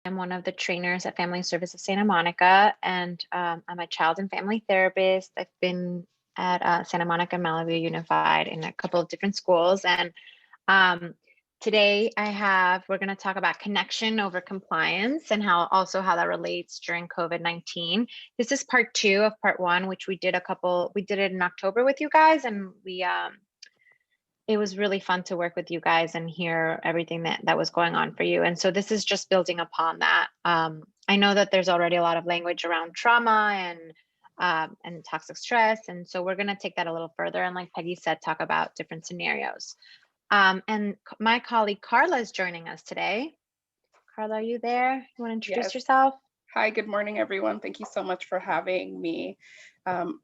I'm one of the trainers at Family Services Santa Monica, and I'm a child and family therapist. I've been at Santa Monica Malibu Unified in a couple of different schools. And um, today we're going to talk about connection over compliance and how that relates during COVID-19. This is part 2 of part 1, which we did it in October with you guys, and it was really fun to work with you guys and hear everything that was going on for you. And so this is just building upon that. I know that there's already a lot of language around trauma and toxic stress. And so we're going to take that a little further. And like Peggy said, talk about different scenarios. And my colleague Carla is joining us today. Carla, are you there? You want to introduce Yes. yourself? Hi, good morning, everyone. Thank you so much for having me.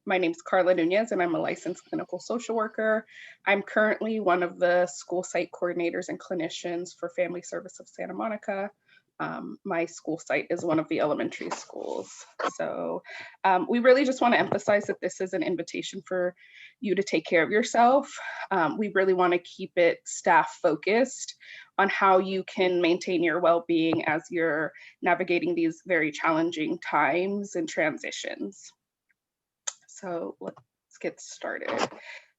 My name is Carla Nunez, and I'm a licensed clinical social worker. I'm currently one of the school site coordinators and clinicians for Family Service of Santa Monica. My school site is one of the elementary schools. So we really just want to emphasize that this is an invitation for you to take care of yourself. We really want to keep it staff focused on how you can maintain your well-being as you're navigating these very challenging times and transitions. So let's get started.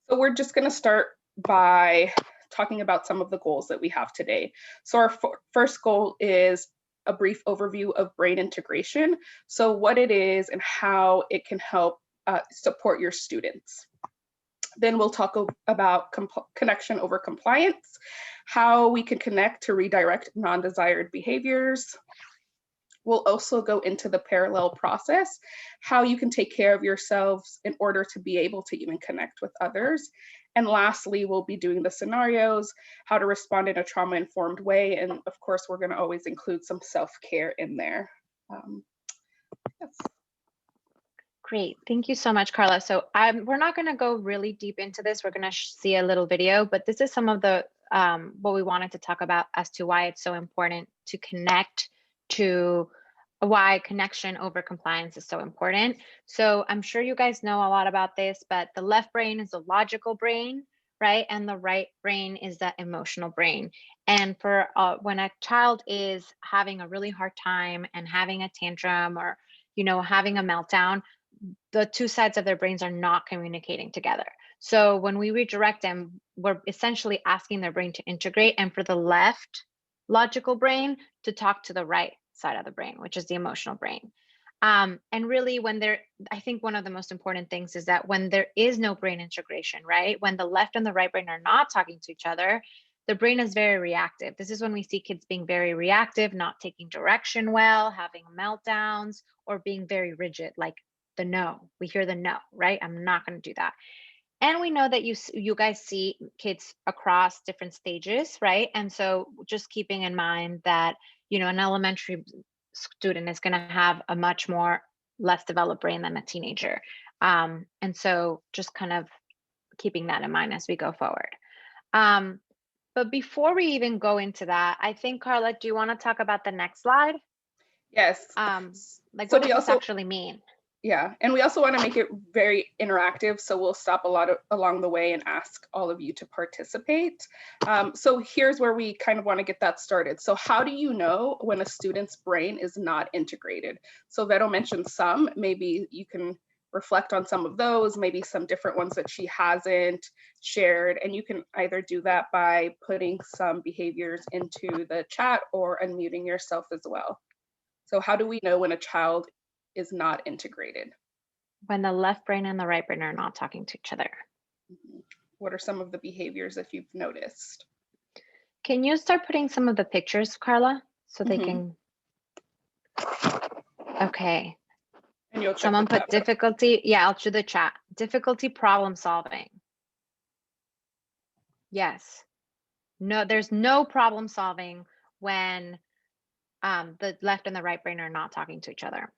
So we're just going to start by talking about some of the goals that we have today. So our first goal is a brief overview of brain integration. So what it is and how it can help support your students. Then we'll talk about connection over compliance, how we can connect to redirect non-desired behaviors. We'll also go into the parallel process, how you can take care of yourselves in order to be able to even connect with others. And lastly, we'll be doing the scenarios, how to respond in a trauma-informed way. And of course, we're going to always include some self-care in there. Yes. Great. Thank you so much, Carla. So we're not going to go really deep into this. We're going to see a little video, but this is some of the what we wanted to talk about as to why it's so important to connect, to why connection over compliance is so important. So I'm sure you guys know a lot about this, but the left brain is the logical brain, right? And the right brain is the emotional brain. And for when a child is having a really hard time and having a tantrum or having a meltdown, the two sides of their brains are not communicating together. So when we redirect them, we're essentially asking their brain to integrate, and for the left logical brain to talk to the right side of the brain, which is the emotional brain. And really, I think one of the most important things is that when there is no brain integration, right? When the left and the right brain are not talking to each other, the brain is very reactive. This is when we see kids being very reactive, not taking direction well, having meltdowns, or being very rigid, like the no. We hear the no, right? I'm not going to do that. And we know that you guys see kids across different stages, right? And so just keeping in mind that, an elementary student is going to have a much more less developed brain than a teenager. And so just kind of keeping that in mind as we go forward. But before we even go into that, I think, Carla, do you want to talk about the next slide? Yes. Like, what does this actually mean? Yeah, and we also want to make it very interactive, so we'll stop along the way and ask all of you to participate. So here's where we kind of want to get that started. So how do you know when a student's brain is not integrated? So Vero mentioned some, maybe you can reflect on some of those, maybe some different ones that she hasn't shared, and you can either do that by putting some behaviors into the chat or unmuting yourself as well. So how do we know when a child is not integrated? When the left brain and the right brain are not talking to each other. What are some of the behaviors that you've noticed? Can you start putting some of the pictures, Carla, so they can? Okay. And you'll Someone put difficulty. Yeah, I'll do the chat. Difficulty problem solving. Yes. No, there's no problem solving when the left and the right brain are not talking to each other.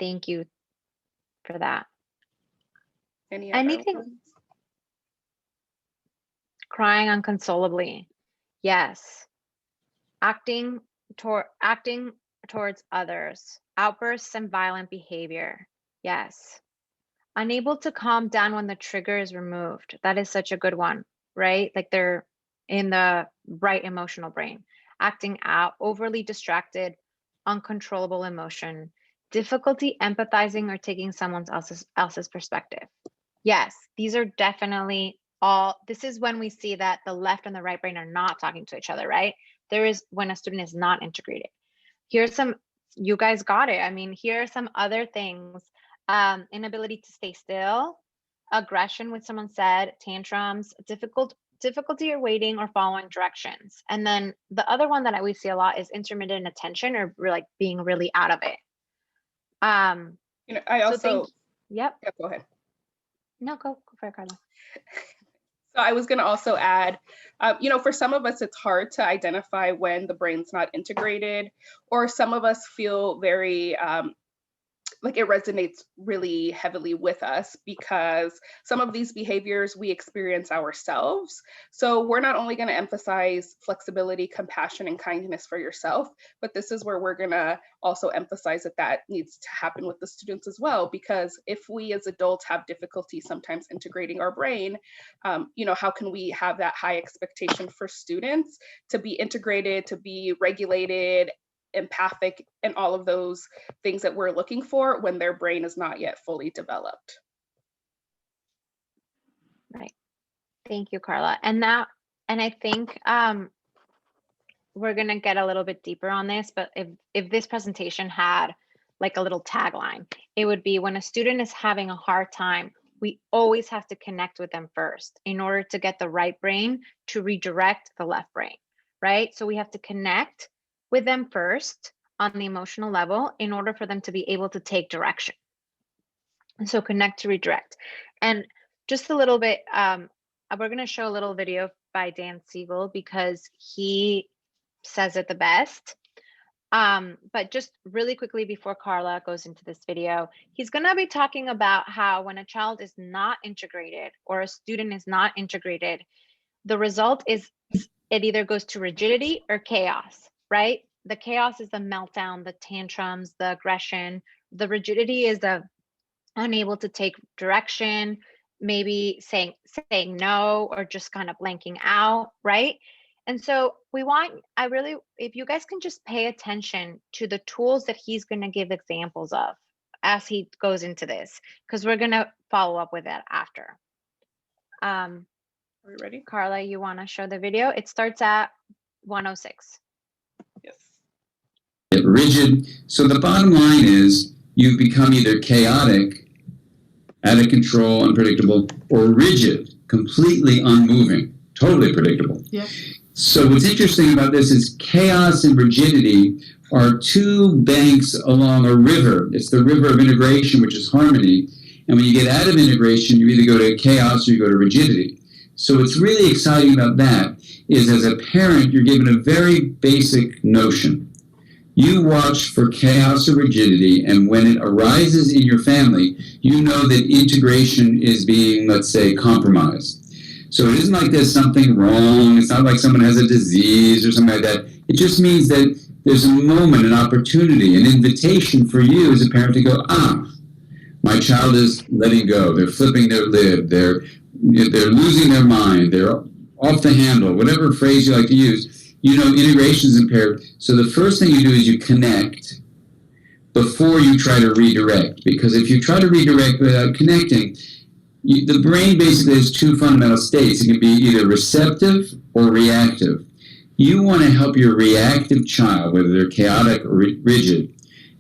Thank you for that. Anything? Crying unconsolably. Yes. Acting towards others. Outbursts and violent behavior. Yes. Unable to calm down when the trigger is removed. That is such a good one, right? Like they're in the right emotional brain. acting out, overly distracted, uncontrollable emotion, difficulty empathizing or taking someone else's perspective. Yes, these are definitely all, this is when we see that the left and the right brain are not talking to each other, right? There is when a student is not integrated. Here's some, you guys got it. I mean, here are some other things. Inability to stay still, aggression when someone said, tantrums, difficulty or waiting or following directions. And then the other one that we see a lot is intermittent attention, or like being really out of it. I also, so yep. Yeah, go ahead. No, go for it, Carla. So I was going to also add, for some of us, it's hard to identify when the brain's not integrated, or some of us feel very like it resonates really heavily with us because some of these behaviors we experience ourselves. So we're not only going to emphasize flexibility, compassion, and kindness for yourself, but this is where we're going to also emphasize that needs to happen with the students as well. Because if we as adults have difficulty sometimes integrating our brain, how can we have that high expectation for students to be integrated, to be regulated, empathic, and all of those things that we're looking for when their brain is not yet fully developed? Right. Thank you, Carla. And I think we're going to get a little bit deeper on this, but if this presentation had like a little tagline, it would be, when a student is having a hard time, we always have to connect with them first in order to get the right brain to redirect the left brain, right? So we have to connect with them first on the emotional level in order for them to be able to take direction. And so connect to redirect. And just a little bit, we're going to show a little video by Dan Siegel because he says it the best. But just really quickly before Carla goes into this video, he's going to be talking about how when a child is not integrated or a student is not integrated, the result is it either goes to rigidity or chaos. Right? The chaos is the meltdown, the tantrums, the aggression. The rigidity is the unable to take direction, maybe saying no, or just kind of blanking out, right? And so if you guys can just pay attention to the tools that he's going to give examples of as he goes into this, because we're going to follow up with that after. Are we ready? Carla, you want to show the video? It starts at 106. Yes. Rigid. So the bottom line is you've become either chaotic, out of control, unpredictable, or rigid, completely unmoving, totally predictable. Yeah. So what's interesting about this is chaos and rigidity are two banks along a river. It's the river of integration, which is harmony. And when you get out of integration, you either go to chaos or you go to rigidity. So what's really exciting about that is, as a parent, you're given a very basic notion. You watch for chaos or rigidity, and when it arises in your family, you know that integration is being, let's say, compromised. So it isn't like there's something wrong. It's not like someone has a disease or something like that. It just means that there's a moment, an opportunity, an invitation for you as a parent to go, my child is letting go. They're flipping their lid. They're losing their mind. They're off the handle, whatever phrase you like to use. Integration is impaired. So the first thing you do is you connect before you try to redirect. Because if you try to redirect without connecting, the brain basically has two fundamental states. It can be either receptive or reactive. You want to help your reactive child, whether they're chaotic or rigid.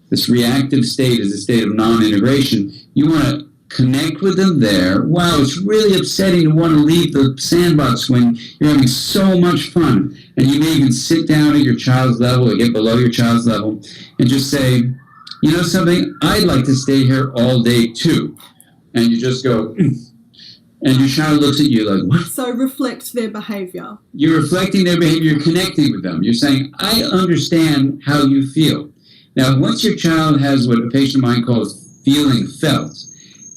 This reactive state is a state of non-integration. You want to connect with them there. Wow, it's really upsetting to want to leave the sandbox when you're having so much fun. And you may even sit down at your child's level or get below your child's level and just say, something, I'd like to stay here all day too. And you just go, and your child looks at you like, what? So reflect their behavior. You're reflecting their behavior, you're connecting with them. You're saying, I understand how you feel. Now, once your child has what a patient of mine calls feeling felt,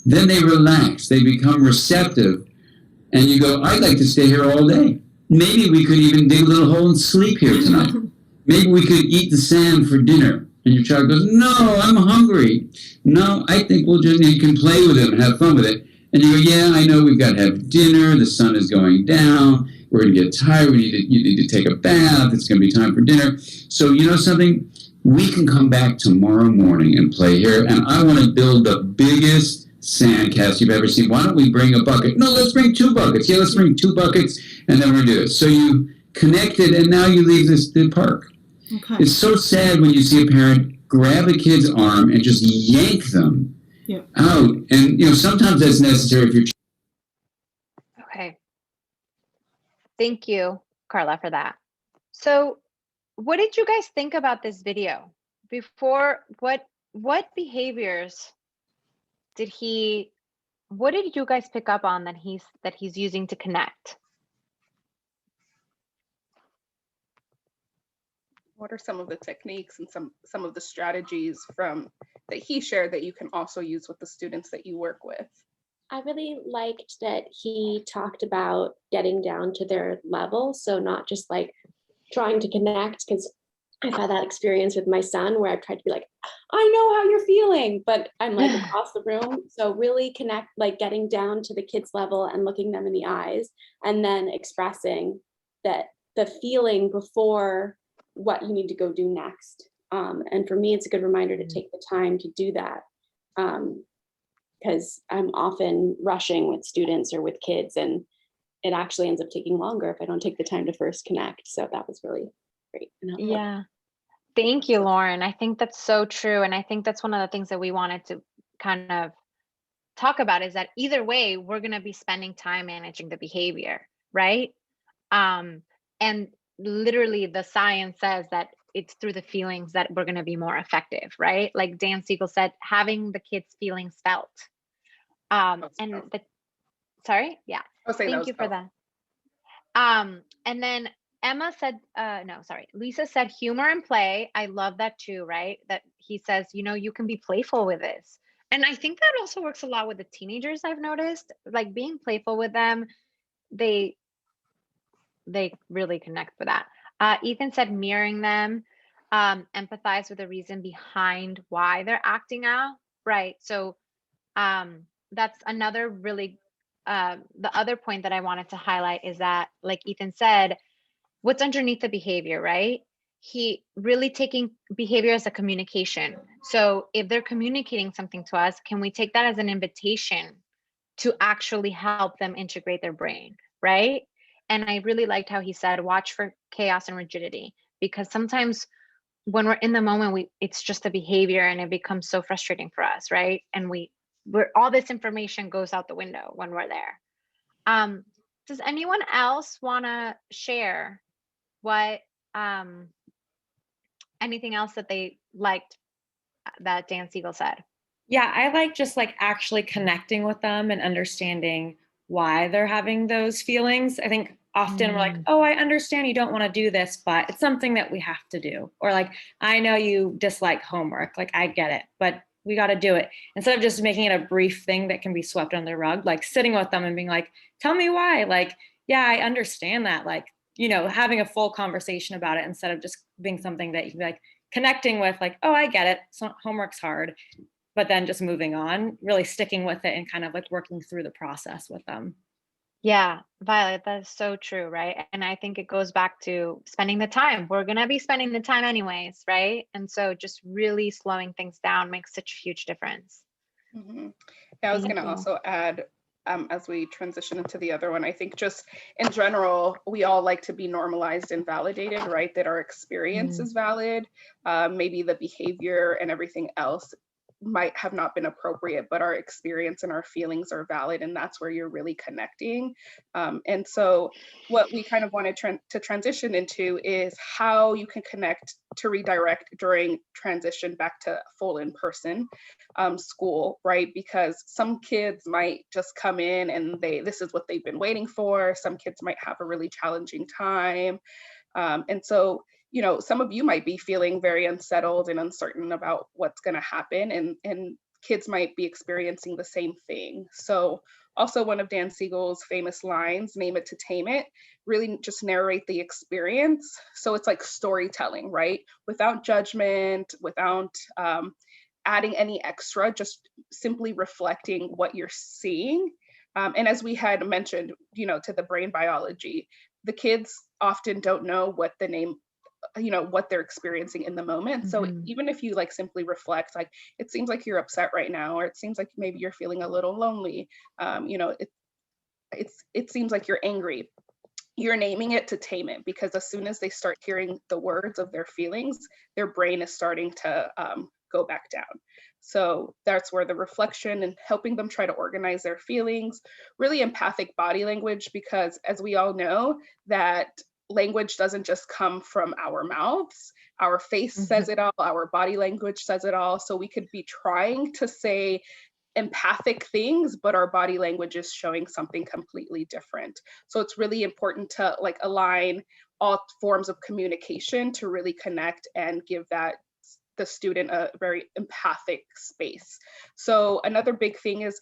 then they relax, they become receptive, and you go, I'd like to stay here all day. Maybe we could even dig a little hole and sleep here tonight. Maybe we could eat the sand for dinner. And your child goes, no, I'm hungry. No, I think you can play with it and have fun with it. And you go, yeah, I know we've got to have dinner. The sun is going down. we're going to get tired, you need to take a bath, it's going to be time for dinner. So you know something? We can come back tomorrow morning and play here, and I want to build the biggest sandcastle you've ever seen. Why don't we bring a bucket? No, let's bring 2 buckets. Yeah, let's bring 2 buckets, and then we're going to do it. So you connected, and now you leave the park. Okay. It's so sad when you see a parent grab a kid's arm and just yank them out. And, you know, sometimes that's necessary if you're... Okay. Thank you, Carla, for that. So what did you guys think about this video? Before, what behaviors what did you guys pick up on that he's using to connect? What are some of the techniques and some of the strategies that he shared that you can also use with the students that you work with? I really liked that he talked about getting down to their level. So not just like trying to connect, because I've had that experience with my son where I've tried to be like, I know how you're feeling, but I'm like across the room. So really connect, like getting down to the kids' level and looking them in the eyes, and then expressing that the feeling before what you need to go do next. And for me, it's a good reminder to take the time to do that. Because I'm often rushing with students or with kids, and it actually ends up taking longer if I don't take the time to first connect. So that was really great. Yeah. Thank you, Lauren. I think that's so true. And I think that's one of the things that we wanted to kind of talk about, is that either way, we're going to be spending time managing the behavior, right? And literally the science says that it's through the feelings that we're going to be more effective, right? Like Dan Siegel said, having the kids' feelings felt. Sorry? Yeah. Thank you for that. And then Emma said, Lisa said humor and play. I love that too, right? That he says, you know, you can be playful with this. And I think that also works a lot with the teenagers. I've noticed, like being playful with them, they really connect with that. Ethan said mirroring them, empathize with the reason behind why they're acting out, right? So that's another really, the other point that I wanted to highlight is that, like Ethan said, what's underneath the behavior, right? He really taking behavior as a communication. So if they're communicating something to us, can we take that as an invitation to actually help them integrate their brain, right? And I really liked how he said, watch for chaos and rigidity, because sometimes when we're in the moment, it's just a behavior and it becomes so frustrating for us, right? And we're all this information goes out the window when we're there. Does anyone else want to share what anything else that they liked that Dan Siegel said? Yeah, I like just like actually connecting with them and understanding why they're having those feelings. I think often we're like, oh, I understand you don't want to do this, but it's something that we have to do. Or like, I know you dislike homework, like I get it, but we got to do it. Instead of just making it a brief thing that can be swept under the rug, like sitting with them and being like, tell me why. Like, yeah, I understand that. Like, you know, having a full conversation about it instead of just being something that you can be like connecting with, like, oh, I get it. So homework's hard. But then just moving on, really sticking with it and kind of like working through the process with them. Yeah, Violet, that's so true, right? And I think it goes back to spending the time. We're going to be spending the time anyways, right? And so just really slowing things down makes such a huge difference. Mm-hmm. Yeah, I was going to also add, as we transition into the other one, I think just in general, we all like to be normalized and validated, right? That our experience is valid. Maybe the behavior and everything else might have not been appropriate, but our experience and our feelings are valid, and that's where you're really connecting. And so what we kind of wanted to transition into is how you can connect to redirect during transition back to full in-person school, right? Because some kids might just come in and this is what they've been waiting for. Some kids might have a really challenging time. And so, you know, some of you might be feeling very unsettled and uncertain about what's going to happen, and kids might be experiencing the same thing. So also one of Dan Siegel's famous lines, name it to tame it, really just narrate the experience. So it's like storytelling, right? Without judgment, without adding any extra, just simply reflecting what you're seeing. And as we had mentioned, you know, to the brain biology, the kids often don't know what the name, what they're experiencing in the moment. So Mhm. even if you like simply reflect, like, it seems like you're upset right now, or it seems like maybe you're feeling a little lonely, it seems like you're angry. You're naming it to tame it, because as soon as they start hearing the words of their feelings, their brain is starting to go back down. So that's where the reflection and helping them try to organize their feelings, really empathic body language, because as we all know, that language doesn't just come from our mouths. Our face says it all, our body language says it all. So we could be trying to say empathic things, but our body language is showing something completely different. So it's really important to like align all forms of communication to really connect and give that the student a very empathic space. So another big thing is,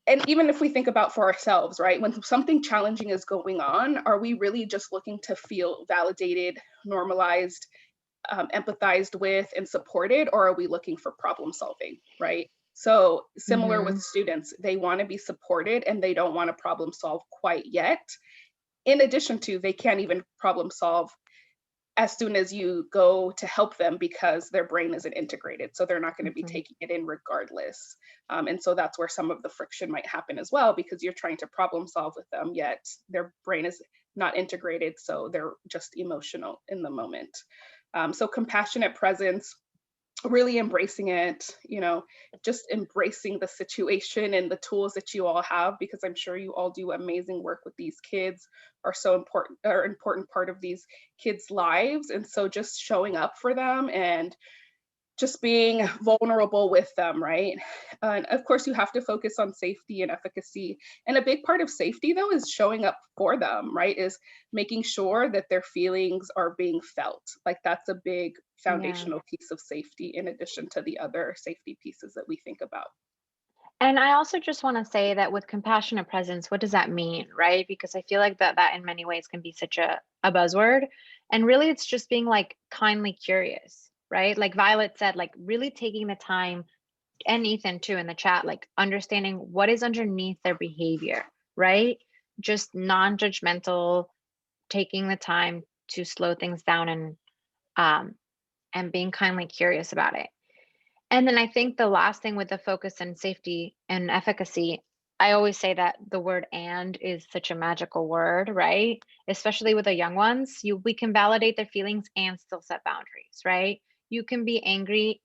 and even if we think about for ourselves, right, when something challenging is going on, are we really just looking to feel validated, normalized, empathized with, and supported, or are we looking for problem solving, right? So similar with students, they want to be supported and they don't want to problem solve quite yet. In addition to, they can't even problem solve as soon as you go to help them, because their brain isn't integrated. So they're not going to be taking it in regardless. And so that's where some of the friction might happen as well, because you're trying to problem solve with them, yet their brain is not integrated. So they're just emotional in the moment. So compassionate presence, really embracing it, just embracing the situation and the tools that you all have, because I'm sure you all do amazing work with these kids, are so important, are an important part of these kids' lives. And so just showing up for them and just being vulnerable with them, right? And of course, you have to focus on safety and efficacy. And a big part of safety, though, is showing up for them, right? Is making sure that their feelings are being felt. Like that's a big foundational piece of safety, in addition to the other safety pieces that we think about. And I also just want to say that with compassionate presence, what does that mean, right? Because I feel like that in many ways can be such a buzzword. And really it's just being like kindly curious, right? Like Violet said, like really taking the time, and Ethan too in the chat, like understanding what is underneath their behavior, right? Just non-judgmental, taking the time to slow things down and being kindly curious about it. And then I think the last thing with the focus and safety and efficacy, I always say that the word "and" is such a magical word, right? Especially with the young ones, we can validate their feelings and still set boundaries, right? You can be angry,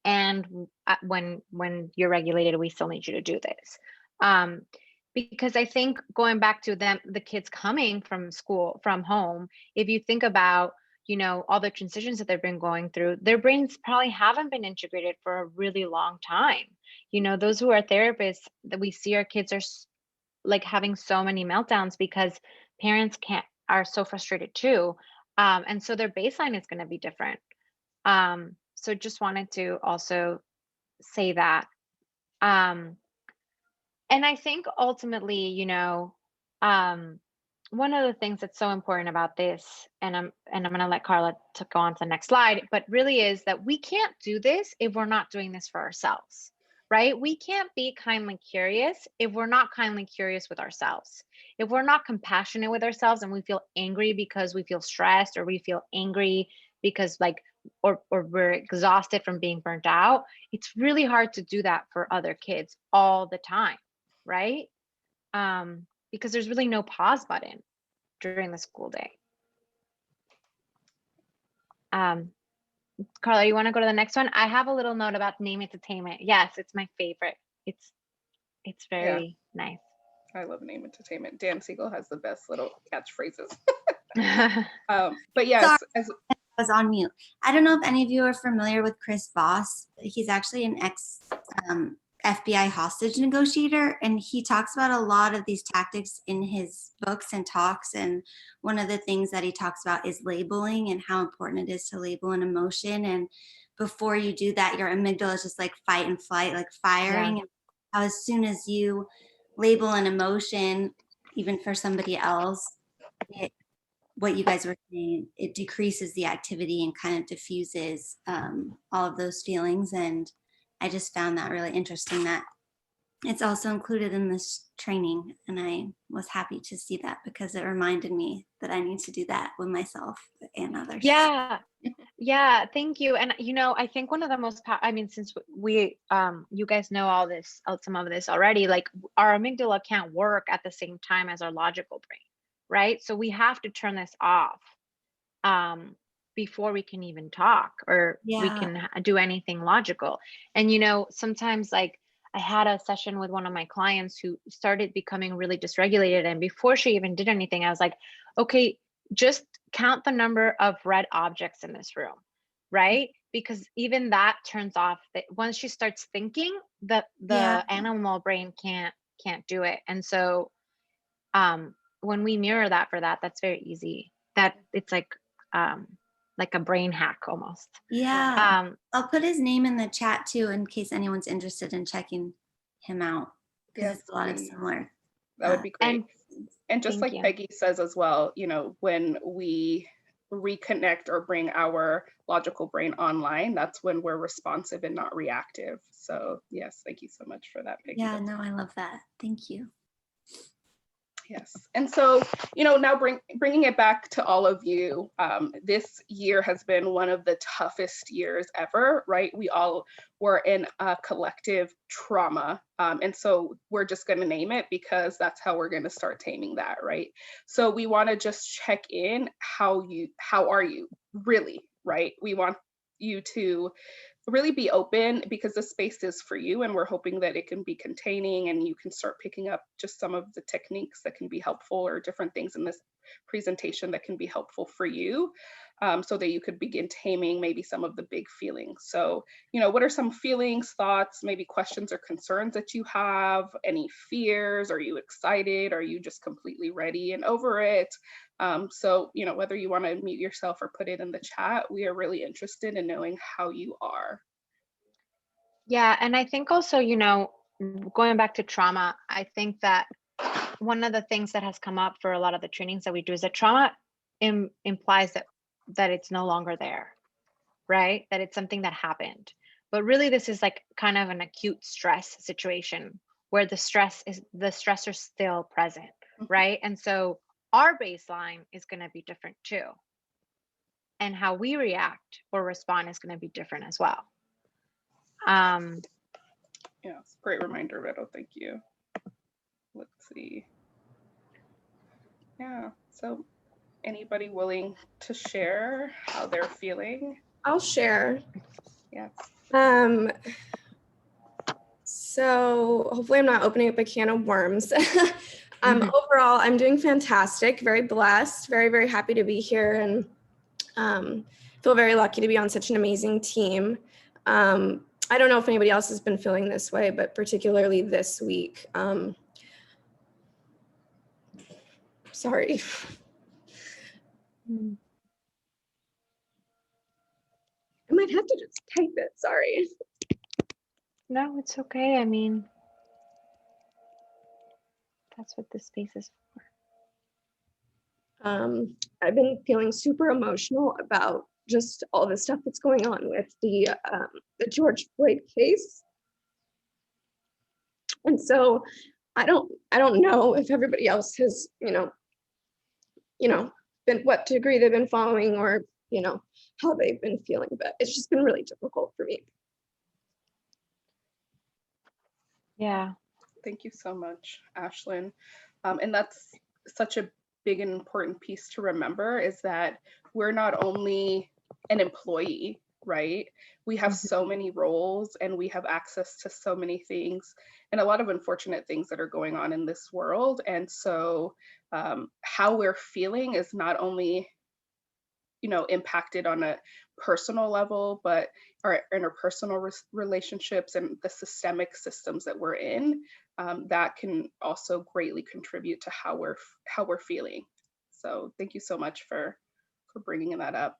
and when you're regulated, we still need you to do this. Because I think going back to them, the kids coming from school, from home, if you think about, all the transitions that they've been going through, their brains probably haven't been integrated for a really long time. Those who are therapists, that we see our kids are like having so many meltdowns because parents are so frustrated too. And so their baseline is going to be different. So just wanted to also say that. And I think ultimately, one of the things that's so important about this, and I'm going to let Carla to go on to the next slide, but really is that we can't do this if we're not doing this for ourselves, right? We can't be kindly curious if we're not kindly curious with ourselves. If we're not compassionate with ourselves and we feel angry because we feel stressed, or we feel angry because or we're exhausted from being burnt out, it's really hard to do that for other kids all the time, right? Because there's really no pause button during the school day. Carla, you want to go to the next one? I have a little note about name it to tame it. Yes, it's my favorite. It's very nice. I love name entertainment. Dan Siegel has the best little catchphrases. But yes, I was on mute. I don't know if any of you are familiar with Chris Voss. He's actually an ex FBI hostage negotiator, and he talks about a lot of these tactics in his books and talks. And one of the things that he talks about is labeling, and how important it is to label an emotion. And before you do that, your amygdala is just like fight and flight, like firing. And how as soon as you label an emotion, even for somebody else, what you guys were saying, it decreases the activity and kind of diffuses all of those feelings. And I just found that really interesting, that it's also included in this training, and I was happy to see that because it reminded me that I need to do that with myself and others. Yeah. Yeah, thank you. And I think one of the most, I mean, since we, you guys know all this, some of this already, like our amygdala can't work at the same time as our logical brain, right? So we have to turn this off before we can even talk or we Yeah. can do anything logical. And sometimes like I had a session with one of my clients who started becoming really dysregulated, and before she even did anything, I was like, okay, just count the number of red objects in this room, right? Because even that turns off that once she starts thinking, the Yeah. animal brain can't do it. And so when we mirror that for that, that's very easy. That it's like a brain hack almost. Yeah. I'll put his name in the chat too in case anyone's interested in checking him out, because Yes, it's a lot of please. similar. That would be great. And just thank like you. Peggy says as well, when we reconnect or bring our logical brain online, that's when we're responsive and not reactive. So yes, thank you so much for that, Peggy. Yeah, no, I love that. Thank you. Yes. And so, now bringing it back to all of you, this year has been one of the toughest years ever, right? We all were in a collective trauma. And so we're just going to name it because that's how we're going to start taming that, right? So we want to just check in how are you really, right? We want you to really be open because the space is for you, and we're hoping that it can be containing and you can start picking up just some of the techniques that can be helpful or different things in this presentation that can be helpful for you, so that you could begin taming maybe some of the big feelings. So, what are some feelings, thoughts, maybe questions or concerns that you have? Any fears? Are you excited? Are you just completely ready and over it? So, whether you want to mute yourself or put it in the chat, we are really interested in knowing how you are. Yeah, and I think also, going back to trauma, I think that one of the things that has come up for a lot of the trainings that we do is that trauma implies that it's no longer there, right? That it's something that happened. But really, this is like kind of an acute stress situation where the stressor still present, right? And so our baseline is going to be different too. And how we react or respond is going to be different as well. Yeah, it's a great reminder, Riddle. Thank you. Let's see. Yeah, so anybody willing to share how they're feeling? I'll share. Yes. So hopefully I'm not opening up a can of worms. Overall, I'm doing fantastic, very blessed, very, very happy to be here, and feel very lucky to be on such an amazing team. I don't know if anybody else has been feeling this way, but particularly this week. Sorry. I might have to just type it, sorry. No, it's okay. I mean, that's what this space is for. I've been feeling super emotional about just all the stuff that's going on with the George Floyd case. And so I don't know if everybody else has, been what degree they've been following or, how they've been feeling, but it's just been really difficult for me. Yeah. Thank you so much, Ashlyn. And that's such a big and important piece to remember, is that we're not only an employee, right? We have so many roles and we have access to so many things and a lot of unfortunate things that are going on in this world. And so how we're feeling is not only impacted on a personal level, but our interpersonal relationships and the systemic systems that we're in, that can also greatly contribute to how we're feeling. So thank you so much for bringing that up.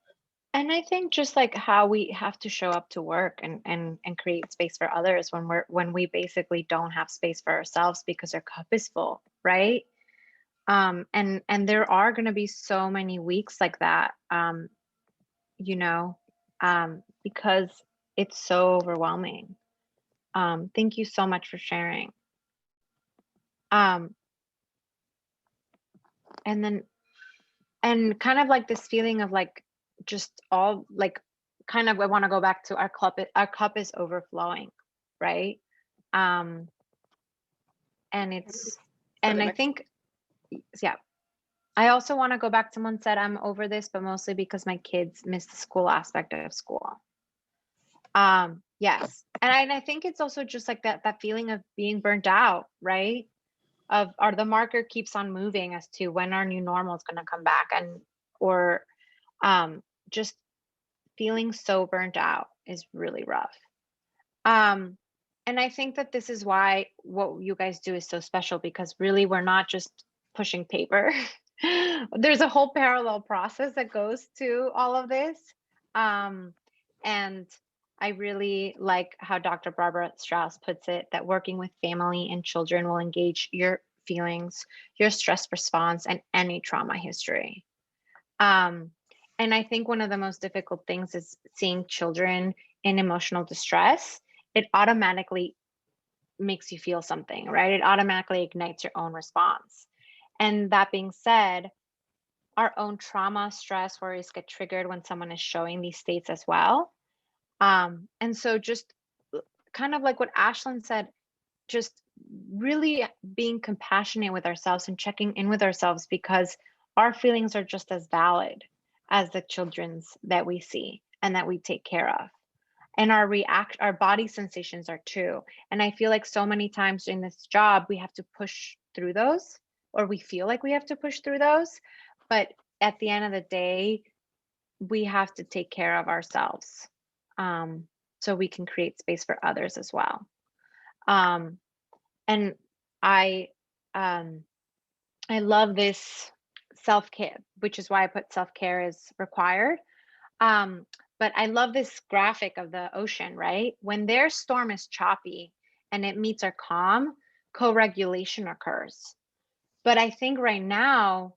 And I think just like how we have to show up to work and create space for others when we basically don't have space for ourselves because our cup is full, right? And there are going to be so many weeks like that, because it's so overwhelming. Thank you so much for sharing. And then, and kind of like this feeling of like, just all like, kind of, I want to go back to our cup is overflowing, right? And it's, and I think, yeah. I also want to go back to someone said I'm over this, but mostly because my kids miss the school aspect of school. Yes. And I think it's also just like that feeling of being burnt out, right? Or the marker keeps on moving as to when our new normal is going to come back, and or just feeling so burnt out is really rough. And I think that this is why what you guys do is so special, because really we're not just pushing paper. There's a whole parallel process that goes to all of this. And I really like how Dr. Barbara Strauss puts it, that working with family and children will engage your feelings, your stress response, and any trauma history. And I think one of the most difficult things is seeing children in emotional distress. It automatically makes you feel something, right? It automatically ignites your own response. And that being said, our own trauma, stress, worries get triggered when someone is showing these states as well. And so just kind of like what Ashlyn said, just really being compassionate with ourselves and checking in with ourselves, because our feelings are just as valid as the children's that we see and that we take care of. And our body sensations are too. And I feel like so many times in this job, we have to push through those, or we feel like we have to push through those. But at the end of the day, we have to take care of ourselves, so we can create space for others as well. And I love this self-care, which is why I put self-care is required. But I love this graphic of the ocean, right? When their storm is choppy and it meets our calm, co-regulation occurs. But I think right now,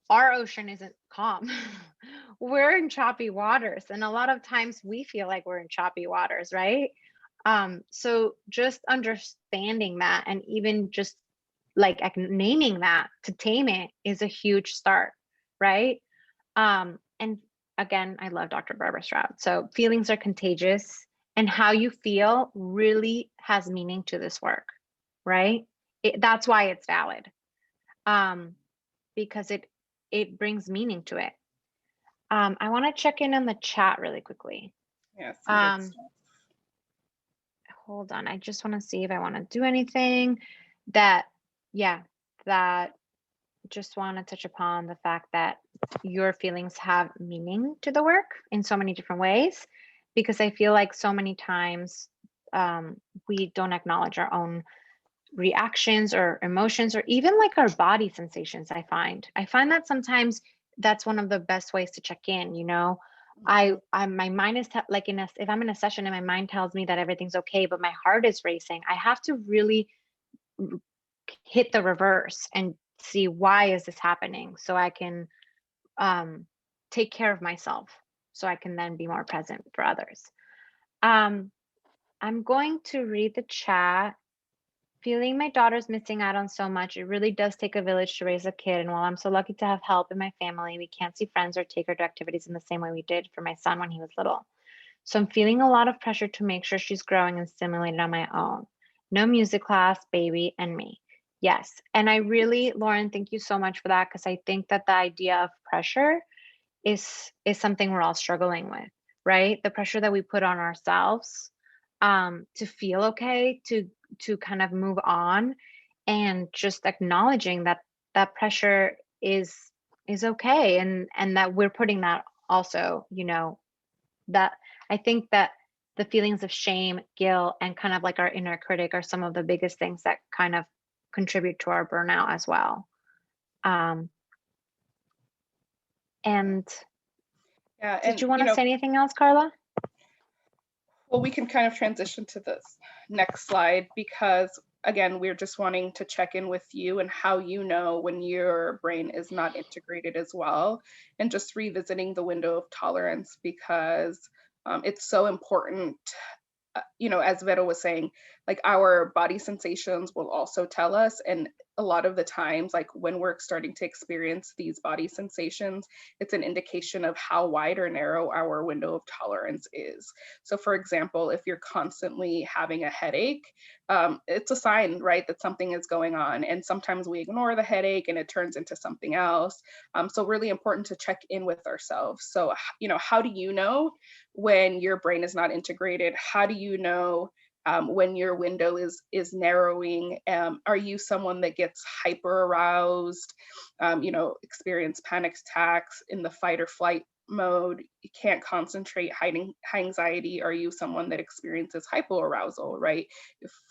our ocean isn't calm. We're in choppy waters. And a lot of times we feel like we're in choppy waters, right? So just understanding that, and even just like naming that to tame it, is a huge start, right? And again, I love Dr. Barbara Stroud. So feelings are contagious, and how you feel really has meaning to this work, right? That's why it's valid, because it brings meaning to it. I want to check in on the chat really quickly. Yes. Hold on. I just want to see if I want to do anything that just want to touch upon the fact that your feelings have meaning to the work in so many different ways, because I feel like so many times we don't acknowledge our own reactions or emotions, or even like our body sensations. I find that sometimes that's one of the best ways to check in, you know. My mind is like if I'm in a session and my mind tells me that everything's okay, but my heart is racing, I have to really hit the reverse and see, why is this happening, so I can take care of myself, so I can then be more present for others. I'm going to read the chat. Feeling my daughter's missing out on so much. It really does take a village to raise a kid. And while I'm so lucky to have help in my family, we can't see friends or take her to activities in the same way we did for my son when he was little. So I'm feeling a lot of pressure to make sure she's growing and stimulated on my own. No music class, baby, and me. Yes. And I really, Lauren, thank you so much for that, because I think that the idea of pressure is something we're all struggling with, right? The pressure that we put on ourselves to feel okay, to kind of move on, and just acknowledging that that pressure is okay, and that we're putting that also, you know, that I think that the feelings of shame, guilt, and kind of like our inner critic are some of the biggest things that kind of contribute to our burnout as well. And yeah, did you want to say anything else, Carla? Well, we can kind of transition to this next slide, because again, we're just wanting to check in with you and how you know when your brain is not integrated as well, and just revisiting the window of tolerance, because it's so important as Vero was saying, like our body sensations will also tell us. And a lot of the times, like when we're starting to experience these body sensations, it's an indication of how wide or narrow our window of tolerance is. So for example, if you're constantly having a headache, it's a sign, right, that something is going on. And sometimes we ignore the headache and it turns into something else. So really important to check in with ourselves. So, how do you know when your brain is not integrated? How do you know when your window is narrowing? Are you someone that gets hyper aroused, experience panic attacks in the fight or flight mode? You can't concentrate, high anxiety? Are you someone that experiences hypoarousal, right?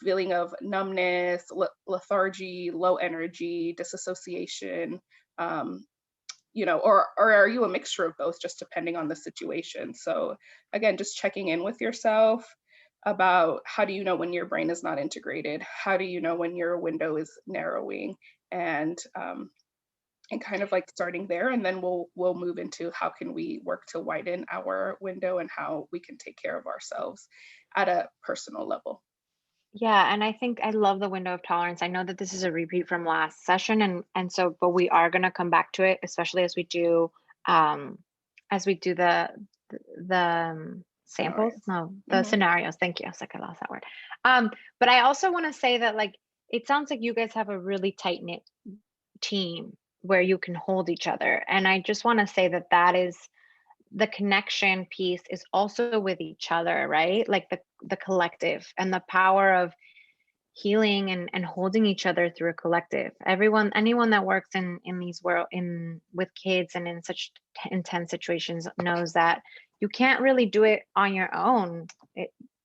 Feeling of numbness, lethargy, low energy, disassociation, or are you a mixture of both, just depending on the situation? So again, just checking in with yourself about how do you know when your brain is not integrated? How do you know when your window is narrowing? And kind of like starting there, and then we'll move into how can we work to widen our window and how we can take care of ourselves at a personal level. Yeah, and I think I love the window of tolerance. I know that this is a repeat from last session, and so, but we are going to come back to it, especially as we do the samples. Scenarios. No, the scenarios. Thank you. I was like, I lost that word. But I also want to say that, like, it sounds like you guys have a really tight knit team where you can hold each other, and I just want to say that that is the connection piece is also with each other, right? Like the collective and the power of healing and holding each other through a collective. Anyone that works in these with kids and in such intense situations knows that you can't really do it on your own.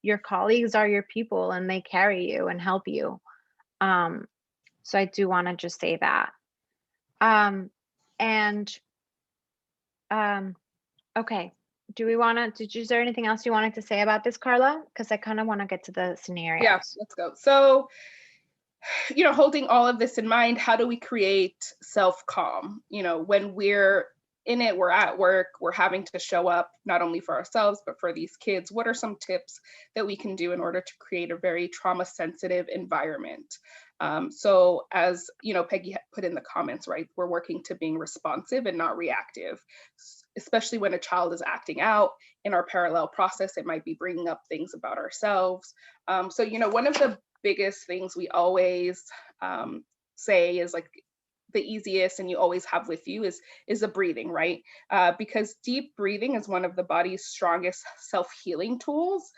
Your colleagues are your people and they carry you and help you. So I do want to just say that. Okay. Is there anything else you wanted to say about this, Carla? Because I kind of want to get to the scenarios. Yeah, let's go. So, holding all of this in mind, how do we create self-calm? When we're in it, we're at work, we're having to show up not only for ourselves, but for these kids. What are some tips that we can do in order to create a very trauma-sensitive environment? So as Peggy put in the comments, right, we're working to being responsive and not reactive, especially when a child is acting out. In our parallel process, it might be bringing up things about ourselves. So, one of the biggest things we always say is like the easiest and you always have with you is the breathing, right? Because deep breathing is one of the body's strongest self-healing tools.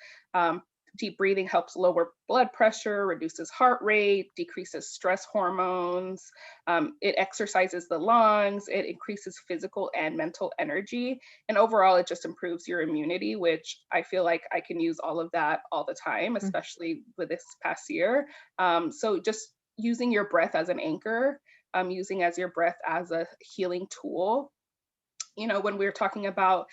Deep breathing helps lower blood pressure, reduces heart rate, decreases stress hormones. It exercises the lungs, it increases physical and mental energy. And overall, it just improves your immunity, which I feel like I can use all of that all the time, especially with this past year. So just using your breath as an anchor, using as your breath as a healing tool. When we're talking about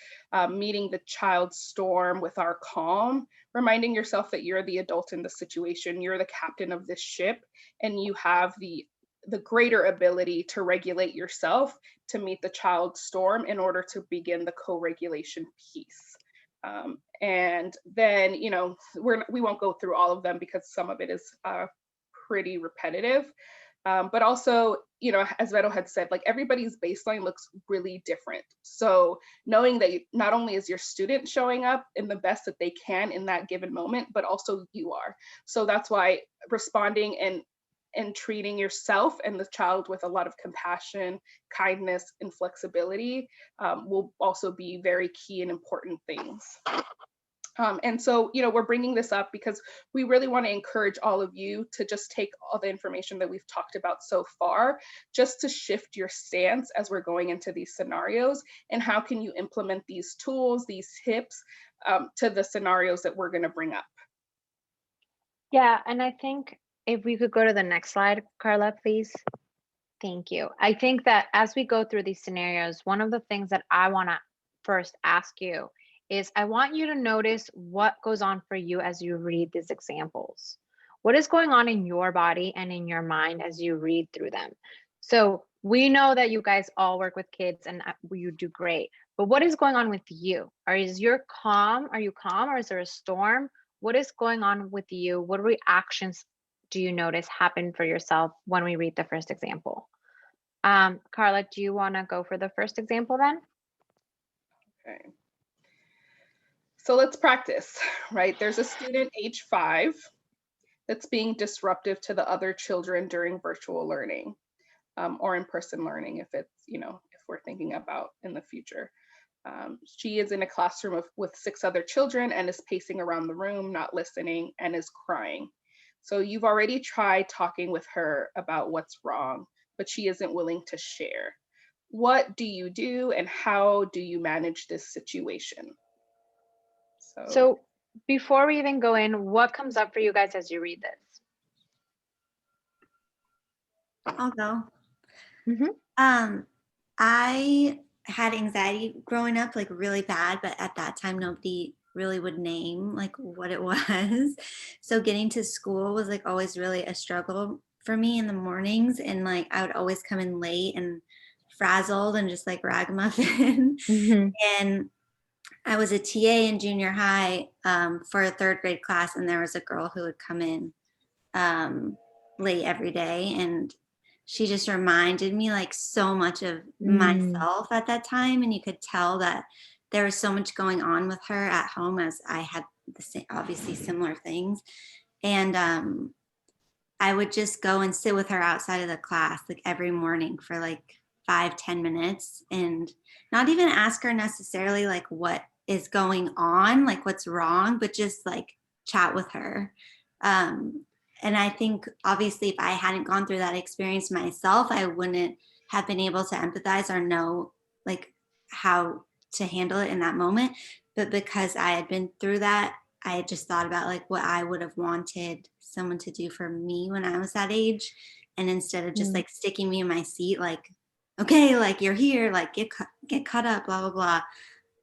meeting the child's storm with our calm, reminding yourself that you're the adult in the situation, you're the captain of this ship, and you have the greater ability to regulate yourself to meet the child's storm in order to begin the co-regulation piece. And then, we won't go through all of them because some of it is pretty repetitive. But also, as Vero had said, like everybody's baseline looks really different. So knowing that not only is your student showing up in the best that they can in that given moment, but also you are. So that's why responding and treating yourself and the child with a lot of compassion, kindness, and flexibility will also be very key and important things. And so, we're bringing this up because we really want to encourage all of you to just take all the information that we've talked about so far, just to shift your stance as we're going into these scenarios, and how can you implement these tools, these tips to the scenarios that we're going to bring up. Yeah, and I think if we could go to the next slide, Carla, please. Thank you. I think that as we go through these scenarios, one of the things that I want to first ask you is I want you to notice what goes on for you as you read these examples. What is going on in your body and in your mind as you read through them? So we know that you guys all work with kids and you do great, but what is going on with you? Are you calm or is there a storm? what is going on with you? What reactions do you notice happen for yourself when we read the first example? Carla, do you want to go for the first example then? Okay. So let's practice, right? There's a student age 5 that's being disruptive to the other children during virtual learning, or in-person learning if it's, if we're thinking about in the future. She is in a classroom with 6 other children and is pacing around the room, not listening, and is crying. So you've already tried talking with her about what's wrong, but she isn't willing to share. What do you do and how do you manage this situation? So before we even go in, what comes up for you guys as you read this? I'll go. Mm-hmm. I had anxiety growing up, like really bad, but at that time, nobody really would name like what it was. So getting to school was like always really a struggle for me in the mornings. And like I would always come in late and frazzled and just like ragamuffin. Mm-hmm. And I was a TA in junior high for a 3rd grade class. And there was a girl who would come in late every day. And she just reminded me like so much of myself at that time. And you could tell that there was so much going on with her at home, as I had the same, obviously similar things. And I would just go and sit with her outside of the class like every morning for like 5-10 minutes and not even ask her necessarily like what is going on, like what's wrong, but just like chat with her. And I think obviously if I hadn't gone through that experience myself, I wouldn't have been able to empathize or know like how to handle it in that moment. But because I had been through that, I had just thought about like what I would have wanted someone to do for me when I was that age. And instead of just like sticking me in my seat, like, okay, like you're here, like get caught up, blah, blah, blah.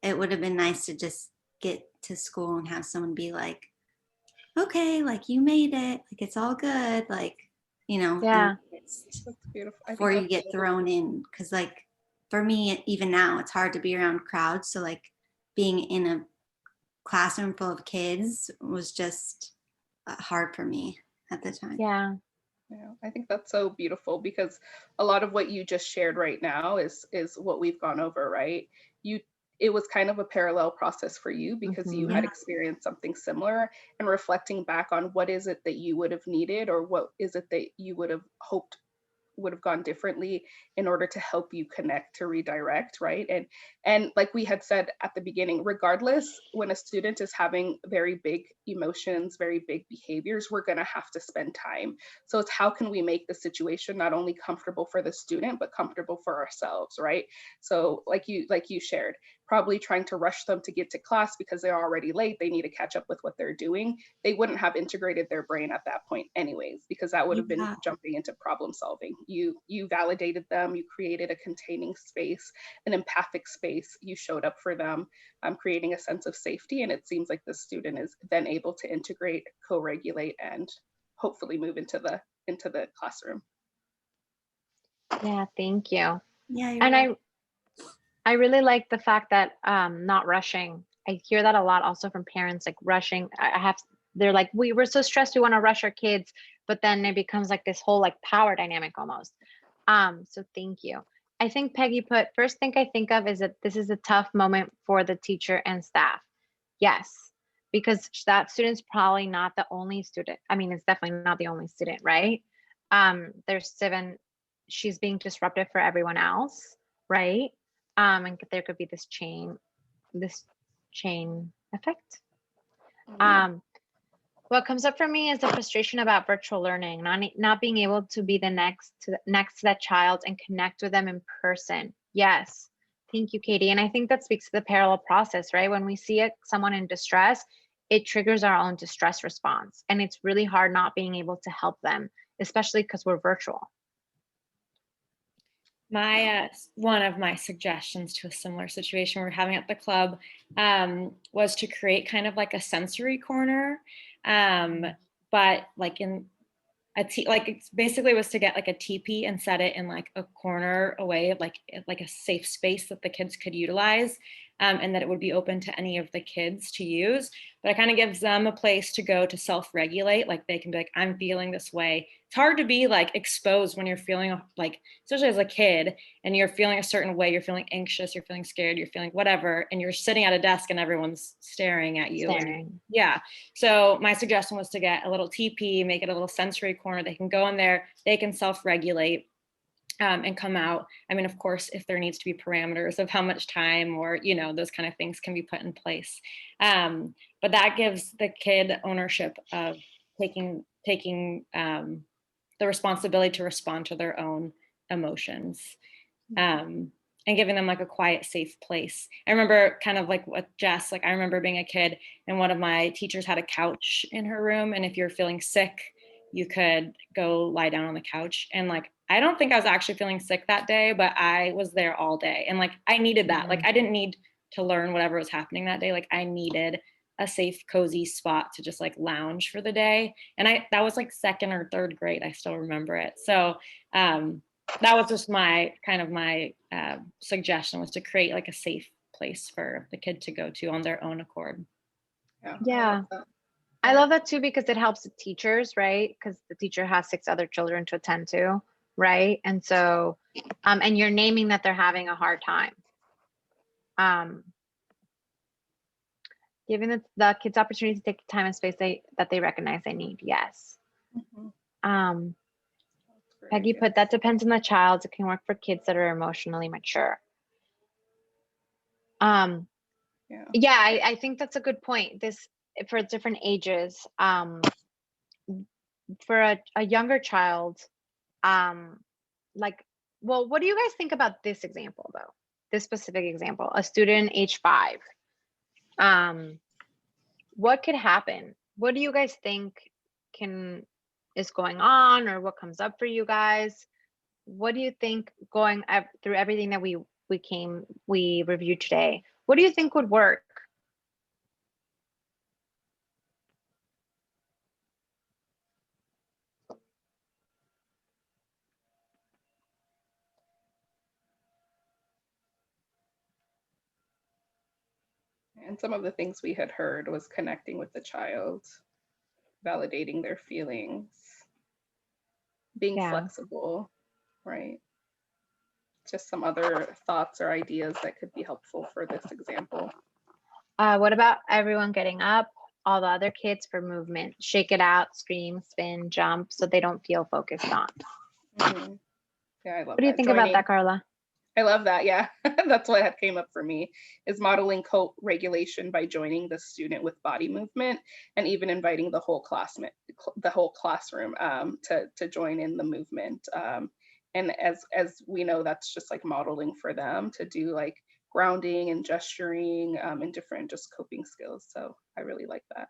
It would have been nice to just get to school and have someone be like, okay, like you made it, like it's all good, like, Yeah, that's beautiful. Before you get thrown in, because like for me, even now, it's hard to be around crowds. So like being in a classroom full of kids was just hard for me at the time. yeah. Yeah, I think that's so beautiful because a lot of what you just shared right now is what we've gone over, right? It was kind of a parallel process for you because you had experienced something similar, and reflecting back on what is it that you would have needed or what is it that you would have hoped would have gone differently in order to help you connect, to redirect, right? And like we had said at the beginning, regardless, when a student is having very big emotions, very big behaviors, we're going to have to spend time. So it's how can we make the situation not only comfortable for the student but comfortable for ourselves, right? So like you shared, probably trying to rush them to get to class because they're already late, they need to catch up with what they're doing. They wouldn't have integrated their brain at that point anyways, because that would have been jumping into problem solving. You validated them, you created a containing space, an empathic space, you showed up for them, creating a sense of safety. And it seems like the student is then able to integrate, co-regulate, and hopefully move into the classroom. Yeah, thank you. Yeah, And I really like the fact that not rushing. I hear that a lot also from parents, like rushing. They're like, we're so stressed, we want to rush our kids, but then it becomes like this whole like power dynamic almost. So thank you. I think Peggy put, first thing I think of is that this is a tough moment for the teacher and staff. Yes, because that student's probably not the only student. I mean, it's definitely not the only student, right? There's 7, she's being disruptive for everyone else, right? And there could be this chain effect. What comes up for me is the frustration about virtual learning, not being able to be next to that child and connect with them in person. Yes, thank you, Katie. And I think that speaks to the parallel process, right? When we see someone in distress, it triggers our own distress response, and it's really hard not being able to help them, especially because we're virtual. One of my suggestions to a similar situation we're having at the club was to create kind of like a sensory corner, but like in like it's basically was to get like a teepee and set it in like a corner away, like a safe space that the kids could utilize. and that it would be open to any of the kids to use. But it kind of gives them a place to go to self-regulate. Like they can be like, I'm feeling this way. It's hard to be like exposed when you're feeling like, especially as a kid, and you're feeling a certain way, you're feeling anxious, you're feeling scared, you're feeling whatever, and you're sitting at a desk and everyone's staring at you. And yeah. So my suggestion was to get a little TP, make it a little sensory corner. They can go in there, they can self-regulate. And come out. I mean, of course, if there needs to be parameters of how much time or, you know, those kind of things can be put in place. But that gives the kid ownership of taking the responsibility to respond to their own emotions, and giving them like a quiet, safe place. I remember kind of like what Jess, like I remember being a kid and one of my teachers had a couch in her room. And if you're feeling sick, you could go lie down on the couch. And like, I don't think I was actually feeling sick that day, but I was there all day. And like, I needed that. Like, I didn't need to learn whatever was happening that day. Like I needed a safe, cozy spot to just like lounge for the day. And that was like 2nd or 3rd grade. I still remember it. So that was just my suggestion, was to create like a safe place for the kid to go to on their own accord. Yeah. I love that too, because it helps the teachers, right? Because the teacher has 6 other children to attend to, right? And so, and you're naming that they're having a hard time. Giving the kids opportunity to take the time and space that they recognize they need. Yes. Peggy put, that depends on the child. It can work for kids that are emotionally mature. Yeah, I think that's a good point. This, for different ages, for a younger child, like, well, what do you guys think about this example though? This specific example, a student age 5. What could happen? What do you guys think is going on, or what comes up for you guys? What do you think, going through everything that we reviewed today, what do you think would work? And some of the things we had heard was connecting with the child, validating their feelings, being flexible, right? Just some other thoughts or ideas that could be helpful for this example. What about everyone getting up, all the other kids, for movement? Shake it out, scream, spin, jump, so they don't feel focused on. Yeah, I love that. What do you think about that, Carla? I love that. Yeah, that's what had came up for me, is modeling co-regulation by joining the student with body movement, and even inviting the whole classroom to join in the movement. And as we know, that's just like modeling for them to do like grounding and gesturing and different just coping skills. So I really like that.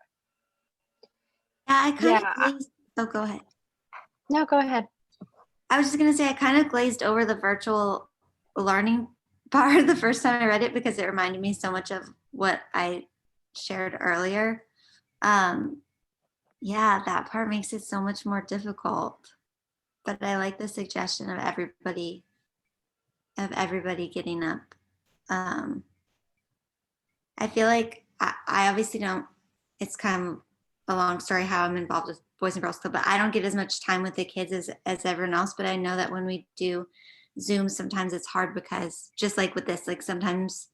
Yeah, I kind of glazed. Oh, go ahead. No, go ahead. I was just gonna say I kind of glazed over the virtual learning part the first time I read it, because it reminded me so much of what I shared earlier. Yeah, that part makes it so much more difficult. But I like the suggestion of everybody getting up. I feel like I obviously don't, it's kind of a long story how I'm involved with Boys and Girls Club, but I don't get as much time with the kids as everyone else. But I know that when we do Zoom, sometimes it's hard, because just like with this, like sometimes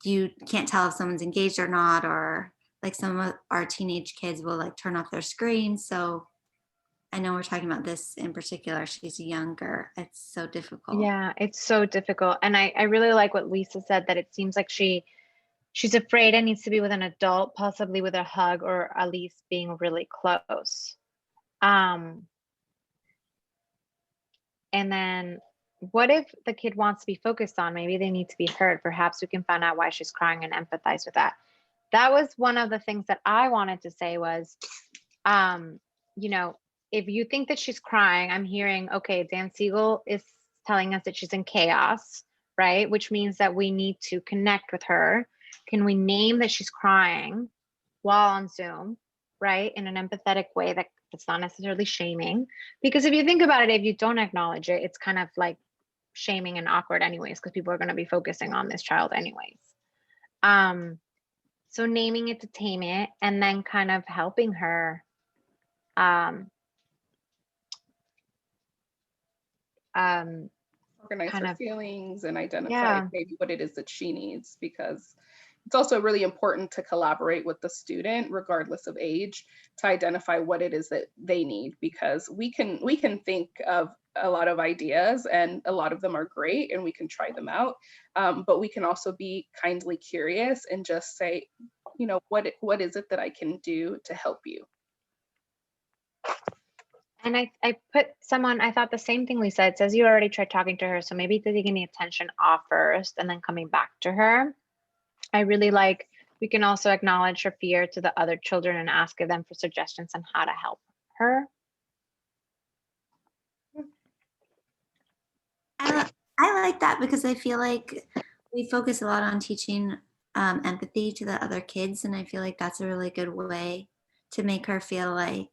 you can't tell if someone's engaged or not, or like some of our teenage kids will like turn off their screen. So I know we're talking about this in particular. She's younger. It's so difficult. Yeah, it's so difficult. And I really like what Lisa said, that it seems like she's afraid it needs to be with an adult, possibly with a hug, or at least being really close. And then what if the kid wants to be focused on? Maybe they need to be heard. Perhaps we can find out why she's crying and empathize with that. That was one of the things that I wanted to say was, you know, if you think that she's crying, I'm hearing, okay, Dan Siegel is telling us that she's in chaos, right? Which means that we need to connect with her. Can we name that she's crying while on Zoom, right? In an empathetic way that's not necessarily shaming. Because if you think about it, if you don't acknowledge it, it's kind of like shaming and awkward anyways, because people are going to be focusing on this child anyways. So naming it to tame it, and then kind of helping her organize kind her of, feelings and identify yeah. maybe what it is that she needs, because it's also really important to collaborate with the student regardless of age to identify what it is that they need, because we can think of a lot of ideas and a lot of them are great and we can try them out, but we can also be kindly curious and just say, you know, what is it that I can do to help you? And I put someone, I thought the same thing, Lisa. It says you already tried talking to her, so maybe taking the attention off first and then coming back to her. I really like, we can also acknowledge her fear to the other children and ask them for suggestions on how to help her. I like that because I feel like we focus a lot on teaching empathy to the other kids, and I feel like that's a really good way to make her feel like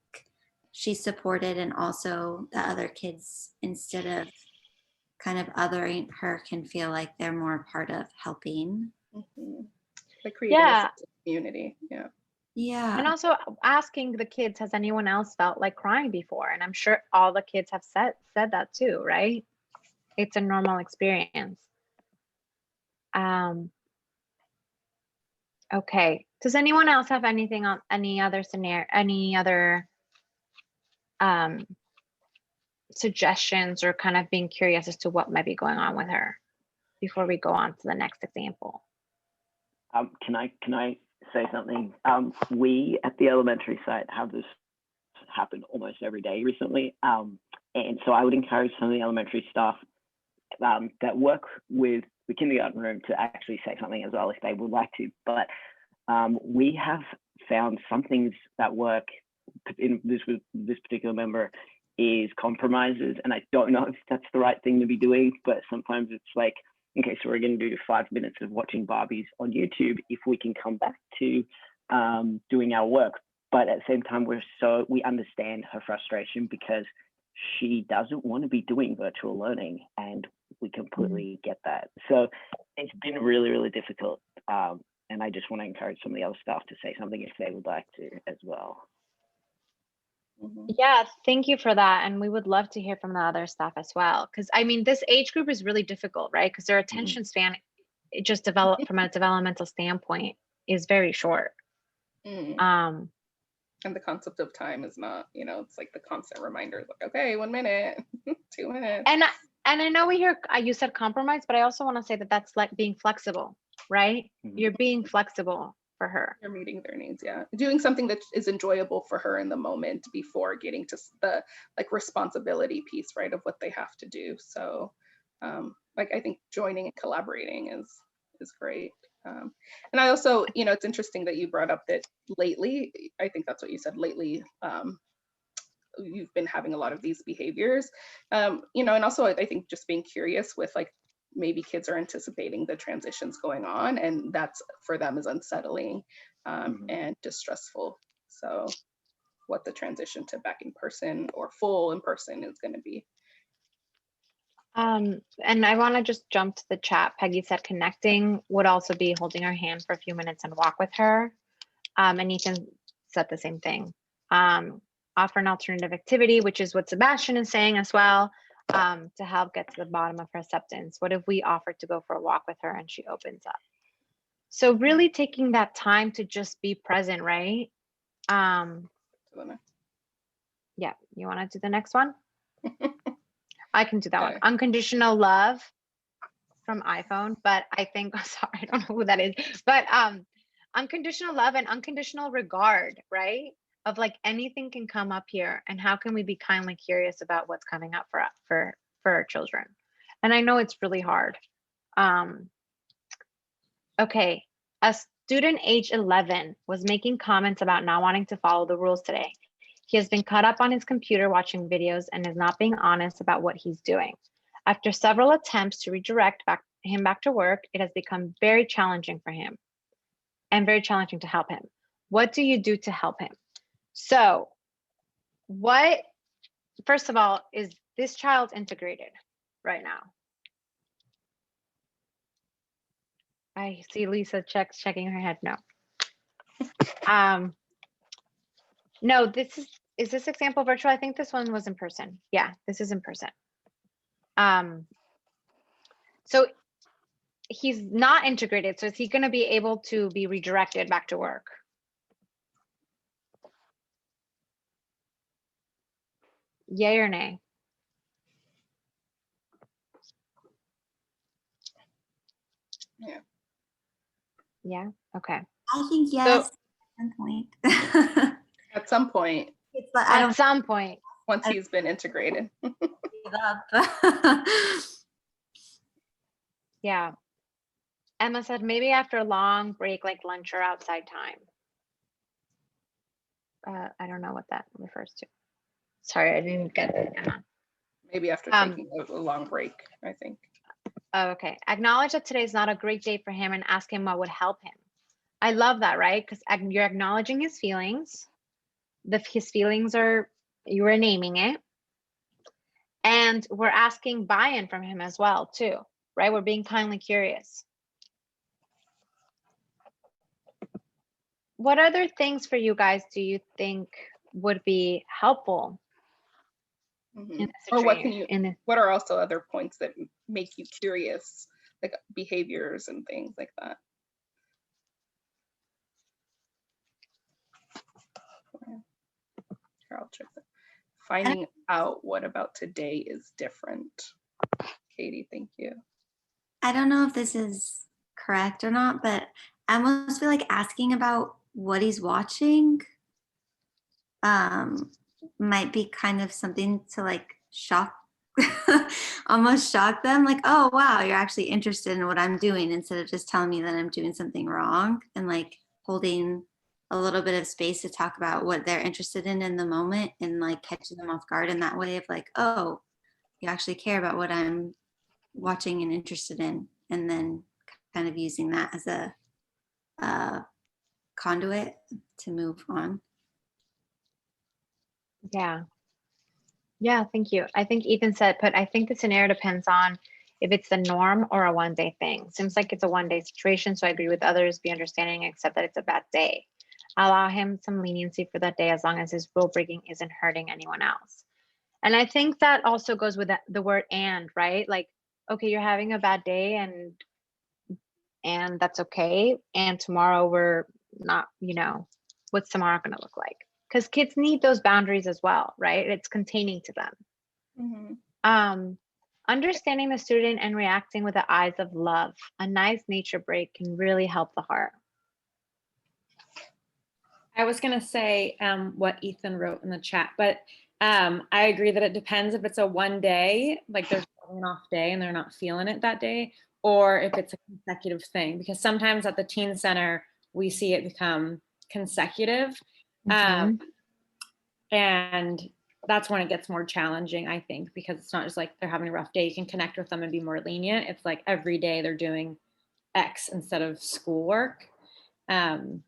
she's supported, and also the other kids, instead of kind of othering her, can feel like they're more part of helping. Mm-hmm. Like creating a sense of community. Yeah. Yeah. And also asking the kids, has anyone else felt like crying before? And I'm sure all the kids have said that too, right? It's a normal experience. Okay. Does anyone else have anything on any other scenario, any other suggestions, or kind of being curious as to what might be going on with her before we go on to the next example? Can I say something? We at the elementary site have this happen almost every day recently. And so I would encourage some of the elementary staff that work with the kindergarten room to actually say something as well if they would like to. But we have found some things that work in this particular member is compromises. And I don't know if that's the right thing to be doing, but sometimes it's like, okay, so we're going to do 5 minutes of watching Barbies on YouTube if we can come back to doing our work. But at the same time, we understand her frustration because she doesn't want to be doing virtual learning, and we completely get that. So it's been really, really difficult. And I just want to encourage some of the other staff to say something if they would like to as well. Yeah, thank you for that. And we would love to hear from the other staff as well. Because I mean, this age group is really difficult, right? Because their attention span, it just developed from a developmental standpoint, is very short. And the concept of time is not, you know, it's like the constant reminder, like, okay, 1 minute, 2 minutes. And I know we hear, you said compromise, but I also want to say that that's like being flexible, right? You're being flexible for her. You're meeting their needs, yeah. Doing something that is enjoyable for her in the moment before getting to the like responsibility piece, right, of what they have to do. So like I think joining and collaborating is great. And I also, you know, it's interesting that you brought up that lately, I think that's what you said, lately, you've been having a lot of these behaviors, you know, and also I think just being curious with like, maybe kids are anticipating the transitions going on, and that's for them is unsettling and distressful. So what the transition to back in person or full in person is going to be. And I want to just jump to the chat. Peggy said connecting would also be holding her hand for a few minutes and walk with her. And Ethan said the same thing. Offer an alternative activity, which is what Sebastian is saying as well, to help get to the bottom of her acceptance. What if we offered to go for a walk with her and she opens up? So really taking that time to just be present, right? Yeah, you want to do the next one? I can do that one. Unconditional love from iPhone, but I think, sorry, I don't know who that is, but unconditional love and unconditional regard, right? Of like anything can come up here, and how can we be kindly curious about what's coming up for our children? And I know it's really hard. Okay, a student age 11 was making comments about not wanting to follow the rules today. He has been caught up on his computer watching videos and is not being honest about what he's doing. After several attempts to redirect him back to work, it has become very challenging for him and very challenging to help him. What do you do to help him? So first of all, is this child integrated right now? I see Lisa checking her head. No. No, is this example virtual? I think this one was in person. Yeah, this is in person. So he's not integrated. So is he going to be able to be redirected back to work? Yay or nay? Yeah. Yeah. Okay. I think yes. At some point. At some point, It's like, I At don't some point. once he's been integrated. give up. Yeah. Emma said maybe after a long break, like lunch or outside time. I don't know what that refers to. Sorry, I didn't get it, Emma. Maybe after taking a long break, I think. Oh, okay. Acknowledge that today is not a great day for him and ask him what would help him. I love that, right? Because you're acknowledging his feelings. His feelings are, you are naming it. And we're asking buy-in from him as well, too, right? We're being kindly curious. What other things for you guys do you think would be helpful? Mm-hmm. Or what are also other points that make you curious, like behaviors and things like that? Here, I'll check that. Finding out what about today is different. Katie, thank you. I don't know if this is correct or not, but I almost feel like asking about what he's watching might be kind of something to like shock, almost shock them. Like, oh, wow, you're actually interested in what I'm doing instead of just telling me that I'm doing something wrong, and like holding a little bit of space to talk about what they're interested in the moment, and like catching them off guard in that way of like, oh, you actually care about what I'm watching and interested in, and then kind of using that as a conduit to move on. Yeah, thank you. I think Ethan said, but I think the scenario depends on if it's the norm or a one-day thing. Seems like it's a one-day situation, so I agree with others, be understanding, accept that it's a bad day. Allow him some leniency for that day as long as his rule breaking isn't hurting anyone else. And I think that also goes with the word and, right? Like, okay, you're having a bad day and that's okay. And tomorrow we're not, what's tomorrow going to look like? Because kids need those boundaries as well, right? It's containing to them. Mm-hmm. Understanding the student and reacting with the eyes of love. A nice nature break can really help the heart. I was going to say what Ethan wrote in the chat, but I agree that it depends if it's a one day, like there's an off day and they're not feeling it that day, or if it's a consecutive thing, because sometimes at the teen center, we see it become consecutive. Mm-hmm. And that's when it gets more challenging, I think, because it's not just like they're having a rough day. You can connect with them and be more lenient. It's like every day they're doing X instead of schoolwork. And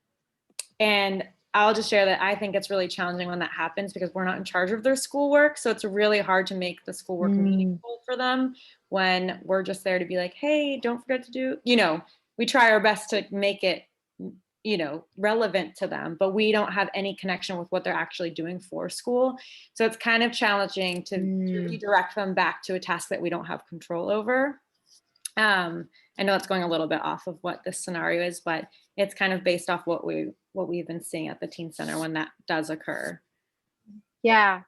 I'll just share that I think it's really challenging when that happens because we're not in charge of their schoolwork. So it's really hard to make the schoolwork meaningful for them when we're just there to be like, hey, don't forget to do, we try our best to make it, relevant to them, but we don't have any connection with what they're actually doing for school. So it's kind of challenging to redirect them back to a task that we don't have control over. I know it's going a little bit off of what this scenario is, but it's kind of based off what we've been seeing at the teen center when that does occur. Yeah.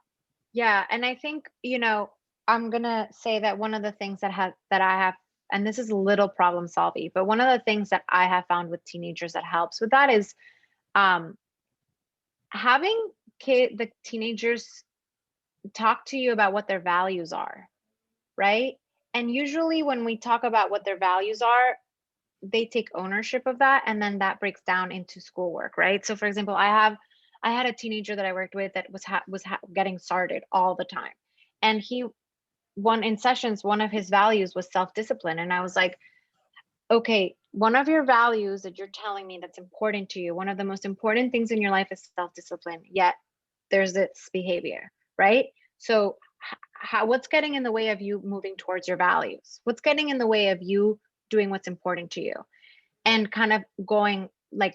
And I think, I'm going to say that one of the things that I have, and this is a little problem solving, but one of the things that I have found with teenagers that helps with that is having the teenagers talk to you about what their values are, right? And usually when we talk about what their values are, they take ownership of that, and then that breaks down into schoolwork, right? So for example, I had a teenager that I worked with that was getting started all the time, and in sessions, one of his values was self-discipline, and I was like, okay, one of your values that you're telling me that's important to you, one of the most important things in your life is self-discipline, yet there's this behavior, right? So what's getting in the way of you moving towards your values? What's getting in the way of you doing what's important to you? and kind of going like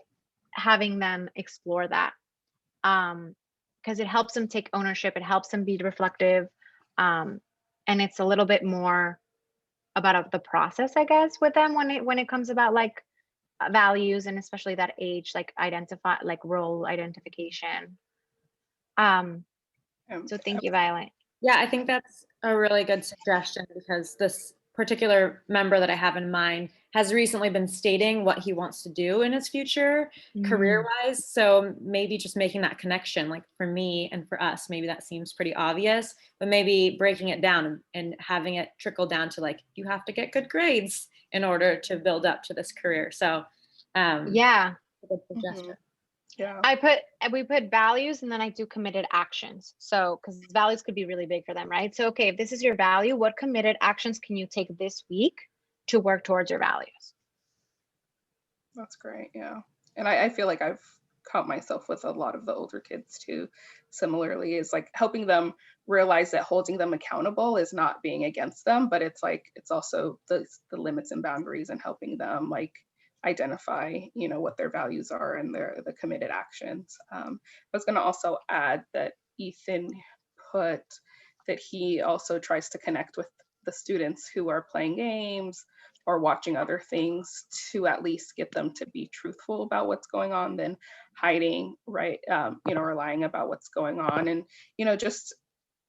having them explore that, because it helps them take ownership, it helps them be reflective, and it's a little bit more about the process, I guess, with them when it comes about like values, and especially that age, like identify like role identification. So thank you, Violet. Yeah, I think that's a really good suggestion, because this particular member that I have in mind has recently been stating what he wants to do in his future career-wise. So maybe just making that connection, like for me and for us, maybe that seems pretty obvious, but maybe breaking it down and having it trickle down to like, you have to get good grades in order to build up to this career. So yeah, good suggestion. Yeah. We put values, and then I do committed actions. So, because values could be really big for them, right? So, okay, if this is your value, what committed actions can you take this week to work towards your values? That's great. Yeah. And I feel like I've caught myself with a lot of the older kids too. Similarly, is like helping them realize that holding them accountable is not being against them, but it's like, it's also the limits and boundaries, and helping them like identify, you know, what their values are and the committed actions. I was going to also add that Ethan put that he also tries to connect with the students who are playing games or watching other things, to at least get them to be truthful about what's going on than hiding, right? You know, or lying about what's going on. And, you know, just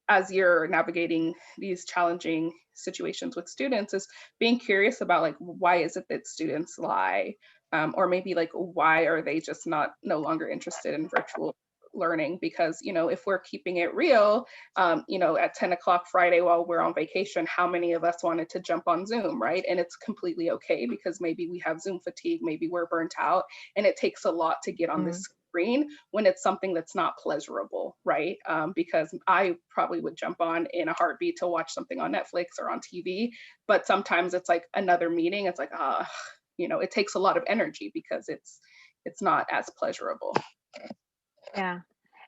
as you're navigating these challenging situations with students, is being curious about like, why is it that students lie? Or maybe like, why are they just no longer interested in virtual learning? Because, you know, if we're keeping it real, you know, at 10 o'clock Friday while we're on vacation, how many of us wanted to jump on Zoom, right? And it's completely okay, because maybe we have Zoom fatigue, maybe we're burnt out, and it takes a lot to get on this screen when it's something that's not pleasurable, right? Because I probably would jump on in a heartbeat to watch something on Netflix or on TV, but sometimes it's like another meeting, it's like, you know, it takes a lot of energy because it's not as pleasurable. Yeah.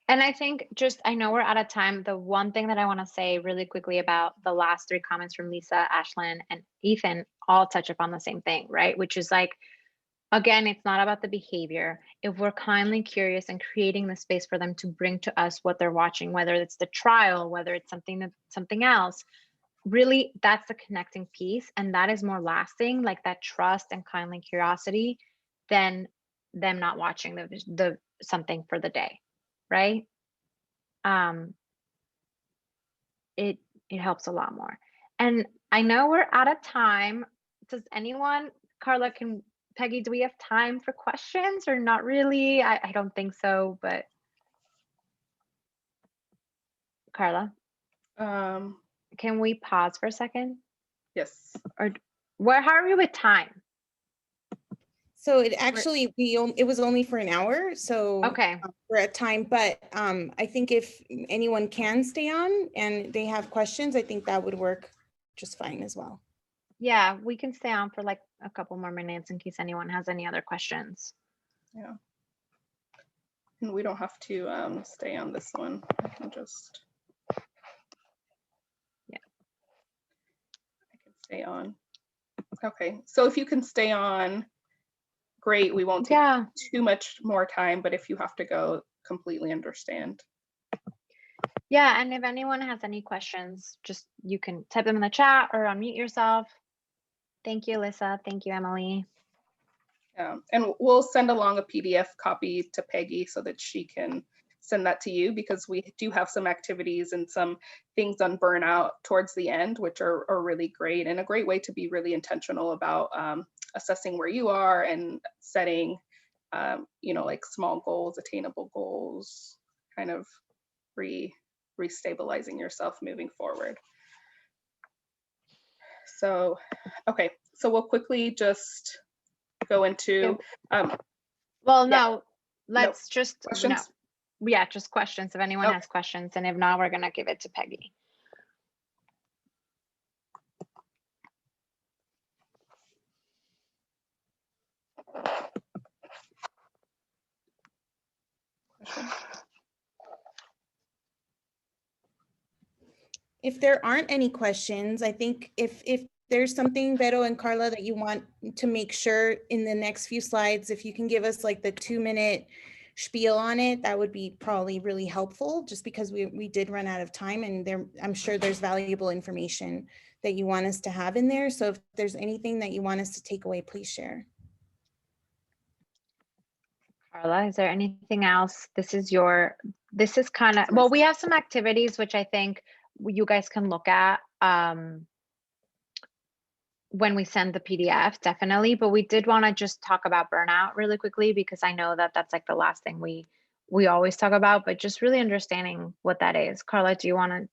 And I think I know we're out of time. The one thing that I want to say really quickly about the last 3 comments from Lisa, Ashlyn, and Ethan all touch upon the same thing, right? Which is like, again, it's not about the behavior. If we're kindly curious and creating the space for them to bring to us what they're watching, whether it's the trial, whether it's something else, really that's the connecting piece. And that is more lasting, like that trust and kindly curiosity, than them not watching the something for the day, right? It helps a lot more. And I know we're out of time. Does anyone, Carla, Peggy, do we have time for questions or not really? I don't think so, but Carla, can we pause for a second? Yes. Or how are we with time? So it actually, it was only for an hour, so okay, we're at time, but I think if anyone can stay on and they have questions, I think that would work just fine as well. Yeah, we can stay on for like a couple more minutes in case anyone has any other questions. Yeah. And we don't have to stay on this one. I can just, yeah, I can stay on. Okay, so if you can stay on, great. We won't take too much more time, but if you have to go, completely understand. Yeah, and if anyone has any questions, just you can type them in the chat or unmute yourself. Thank you, Alyssa. Thank you, Emily. And we'll send along a PDF copy to Peggy so that she can send that to you, because we do have some activities and some things on burnout towards the end, which are really great, and a great way to be really intentional about assessing where you are and setting, you know, like small goals, attainable goals, kind of restabilizing yourself moving forward. So, okay, so we'll quickly just go into, well, no, let's just, questions? No. Yeah, just questions if anyone has questions, and if not, we're gonna give it to Peggy. If there aren't any questions, I think if there's something, Vero and Carla, that you want to make sure in the next few slides, if you can give us like the 2-minute spiel on it, that would be probably really helpful, just because we did run out of time, and I'm sure there's valuable information that you want us to have in there. So if there's anything that you want us to take away, please share. Carla, is there anything else? This is kind of, well, we have some activities which I think you guys can look at when we send the PDF, definitely. But we did want to just talk about burnout really quickly, because I know that that's like the last thing we always talk about, but just really understanding what that is. Carla, do you want to?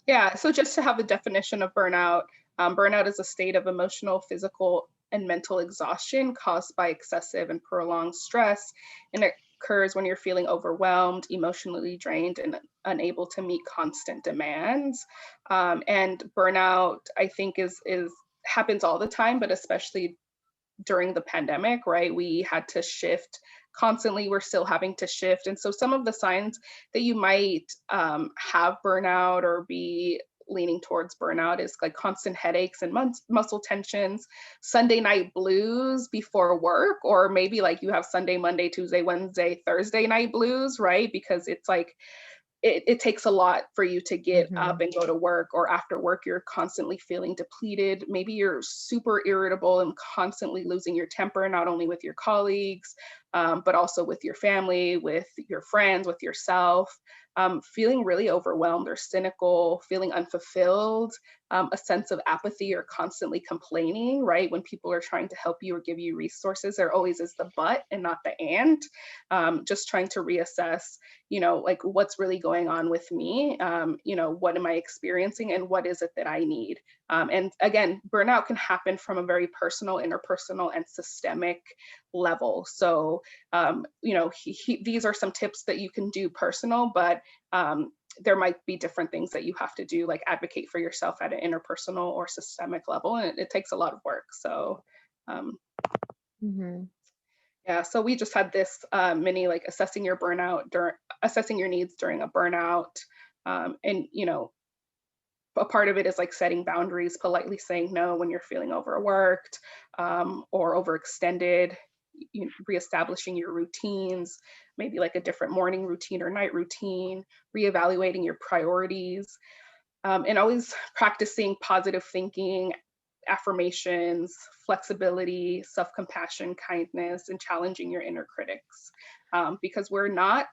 Yeah, so just to have a definition of burnout, burnout is a state of emotional, physical, and mental exhaustion caused by excessive and prolonged stress, and it occurs when you're feeling overwhelmed, emotionally drained, and unable to meet constant demands. And burnout, I think, is happens all the time, but especially during the pandemic, right? We had to shift constantly. We're still having to shift. And so some of the signs that you might have burnout or be leaning towards burnout is like constant headaches and muscle tensions, Sunday night blues before work, or maybe like you have Sunday, Monday, Tuesday, Wednesday, Thursday night blues, right? Because it's like, it takes a lot for you to get up and go to work, or after work, you're constantly feeling depleted. Maybe you're super irritable and constantly losing your temper, not only with your colleagues, but also with your family, with your friends, with yourself, feeling really overwhelmed or cynical, feeling unfulfilled, a sense of apathy or constantly complaining, right? When people are trying to help you or give you resources, there always is the but and not the and. Just trying to reassess, like what's really going on with me, what am I experiencing and what is it that I need? And again, burnout can happen from a very personal, interpersonal, and systemic level. So, these are some tips that you can do personal, but there might be different things that you have to do, like advocate for yourself at an interpersonal or systemic level, and it takes a lot of work. So, yeah, so we just had this mini, like assessing your needs during a burnout, and a part of it is like setting boundaries, politely saying no when you're feeling overworked or overextended, reestablishing your routines, maybe like a different morning routine or night routine, reevaluating your priorities, and always practicing positive thinking, affirmations, flexibility, self-compassion, kindness, and challenging your inner critics. Because we're not,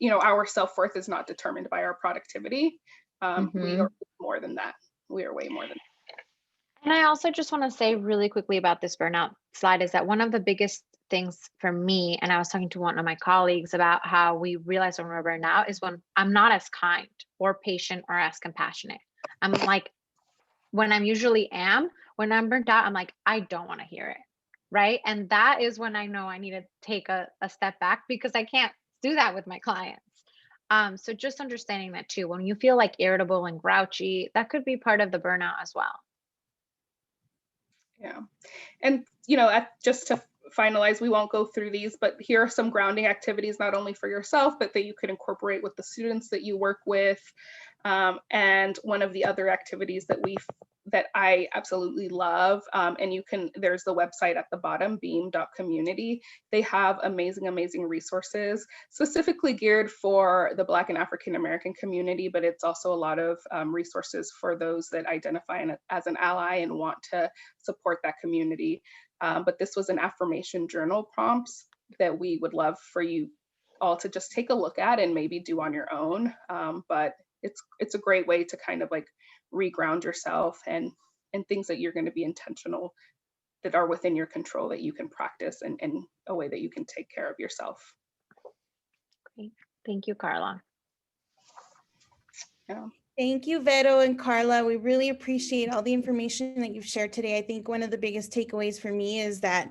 our self-worth is not determined by our productivity. We are more than that. We are way more than that. And I also just want to say really quickly about this burnout slide is that one of the biggest things for me, and I was talking to one of my colleagues about how we realize when we're burnt out, is when I'm not as kind or patient or as compassionate. I'm like, when I'm usually when I'm burnt out, I'm like, I don't want to hear it, right? And that is when I know I need to take a step back, because I can't do that with my clients. So just understanding that too, when you feel like irritable and grouchy, that could be part of the burnout as well. Yeah. And, just to finalize, we won't go through these, but here are some grounding activities, not only for yourself, but that you could incorporate with the students that you work with. And one of the other activities that I absolutely love, and there's the website at the bottom, beam.community. They have amazing, amazing resources specifically geared for the Black and African American community, but it's also a lot of resources for those that identify as an ally and want to support that community. But this was an affirmation journal prompts that we would love for you all to just take a look at and maybe do on your own. But it's a great way to kind of like reground yourself and things that you're going to be intentional, that are within your control, that you can practice and a way that you can take care of yourself. Great. Thank you, Carla. Yeah. Thank you, Vero and Carla. We really appreciate all the information that you've shared today. I think one of the biggest takeaways for me is that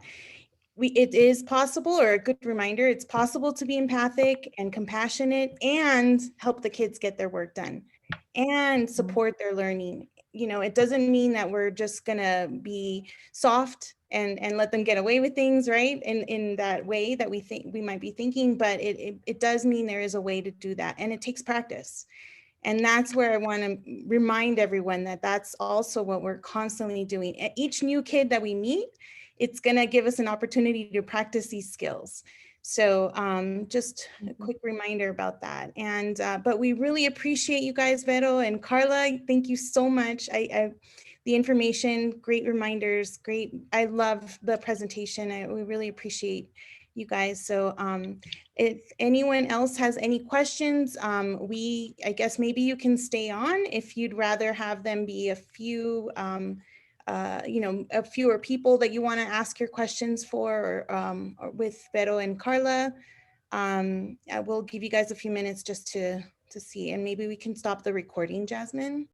it is possible, or a good reminder, it's possible to be empathic and compassionate and help the kids get their work done and support their learning. It doesn't mean that we're just gonna be soft and let them get away with things, right? In that way that we think we might be thinking, but it does mean there is a way to do that, and it takes practice. And that's where I want to remind everyone that that's also what we're constantly doing. Each new kid that we meet, it's going to give us an opportunity to practice these skills. So just a quick reminder about that. And but we really appreciate you guys, Vero and Carla. Thank you so much. The information, great reminders, great. I love the presentation. We really appreciate you guys. So if anyone else has any questions, I guess maybe you can stay on if you'd rather have them be a few, a fewer people that you want to ask your questions for, or with Vero and Carla. I will give you guys a few minutes just to see, and maybe we can stop the recording, Jasmine.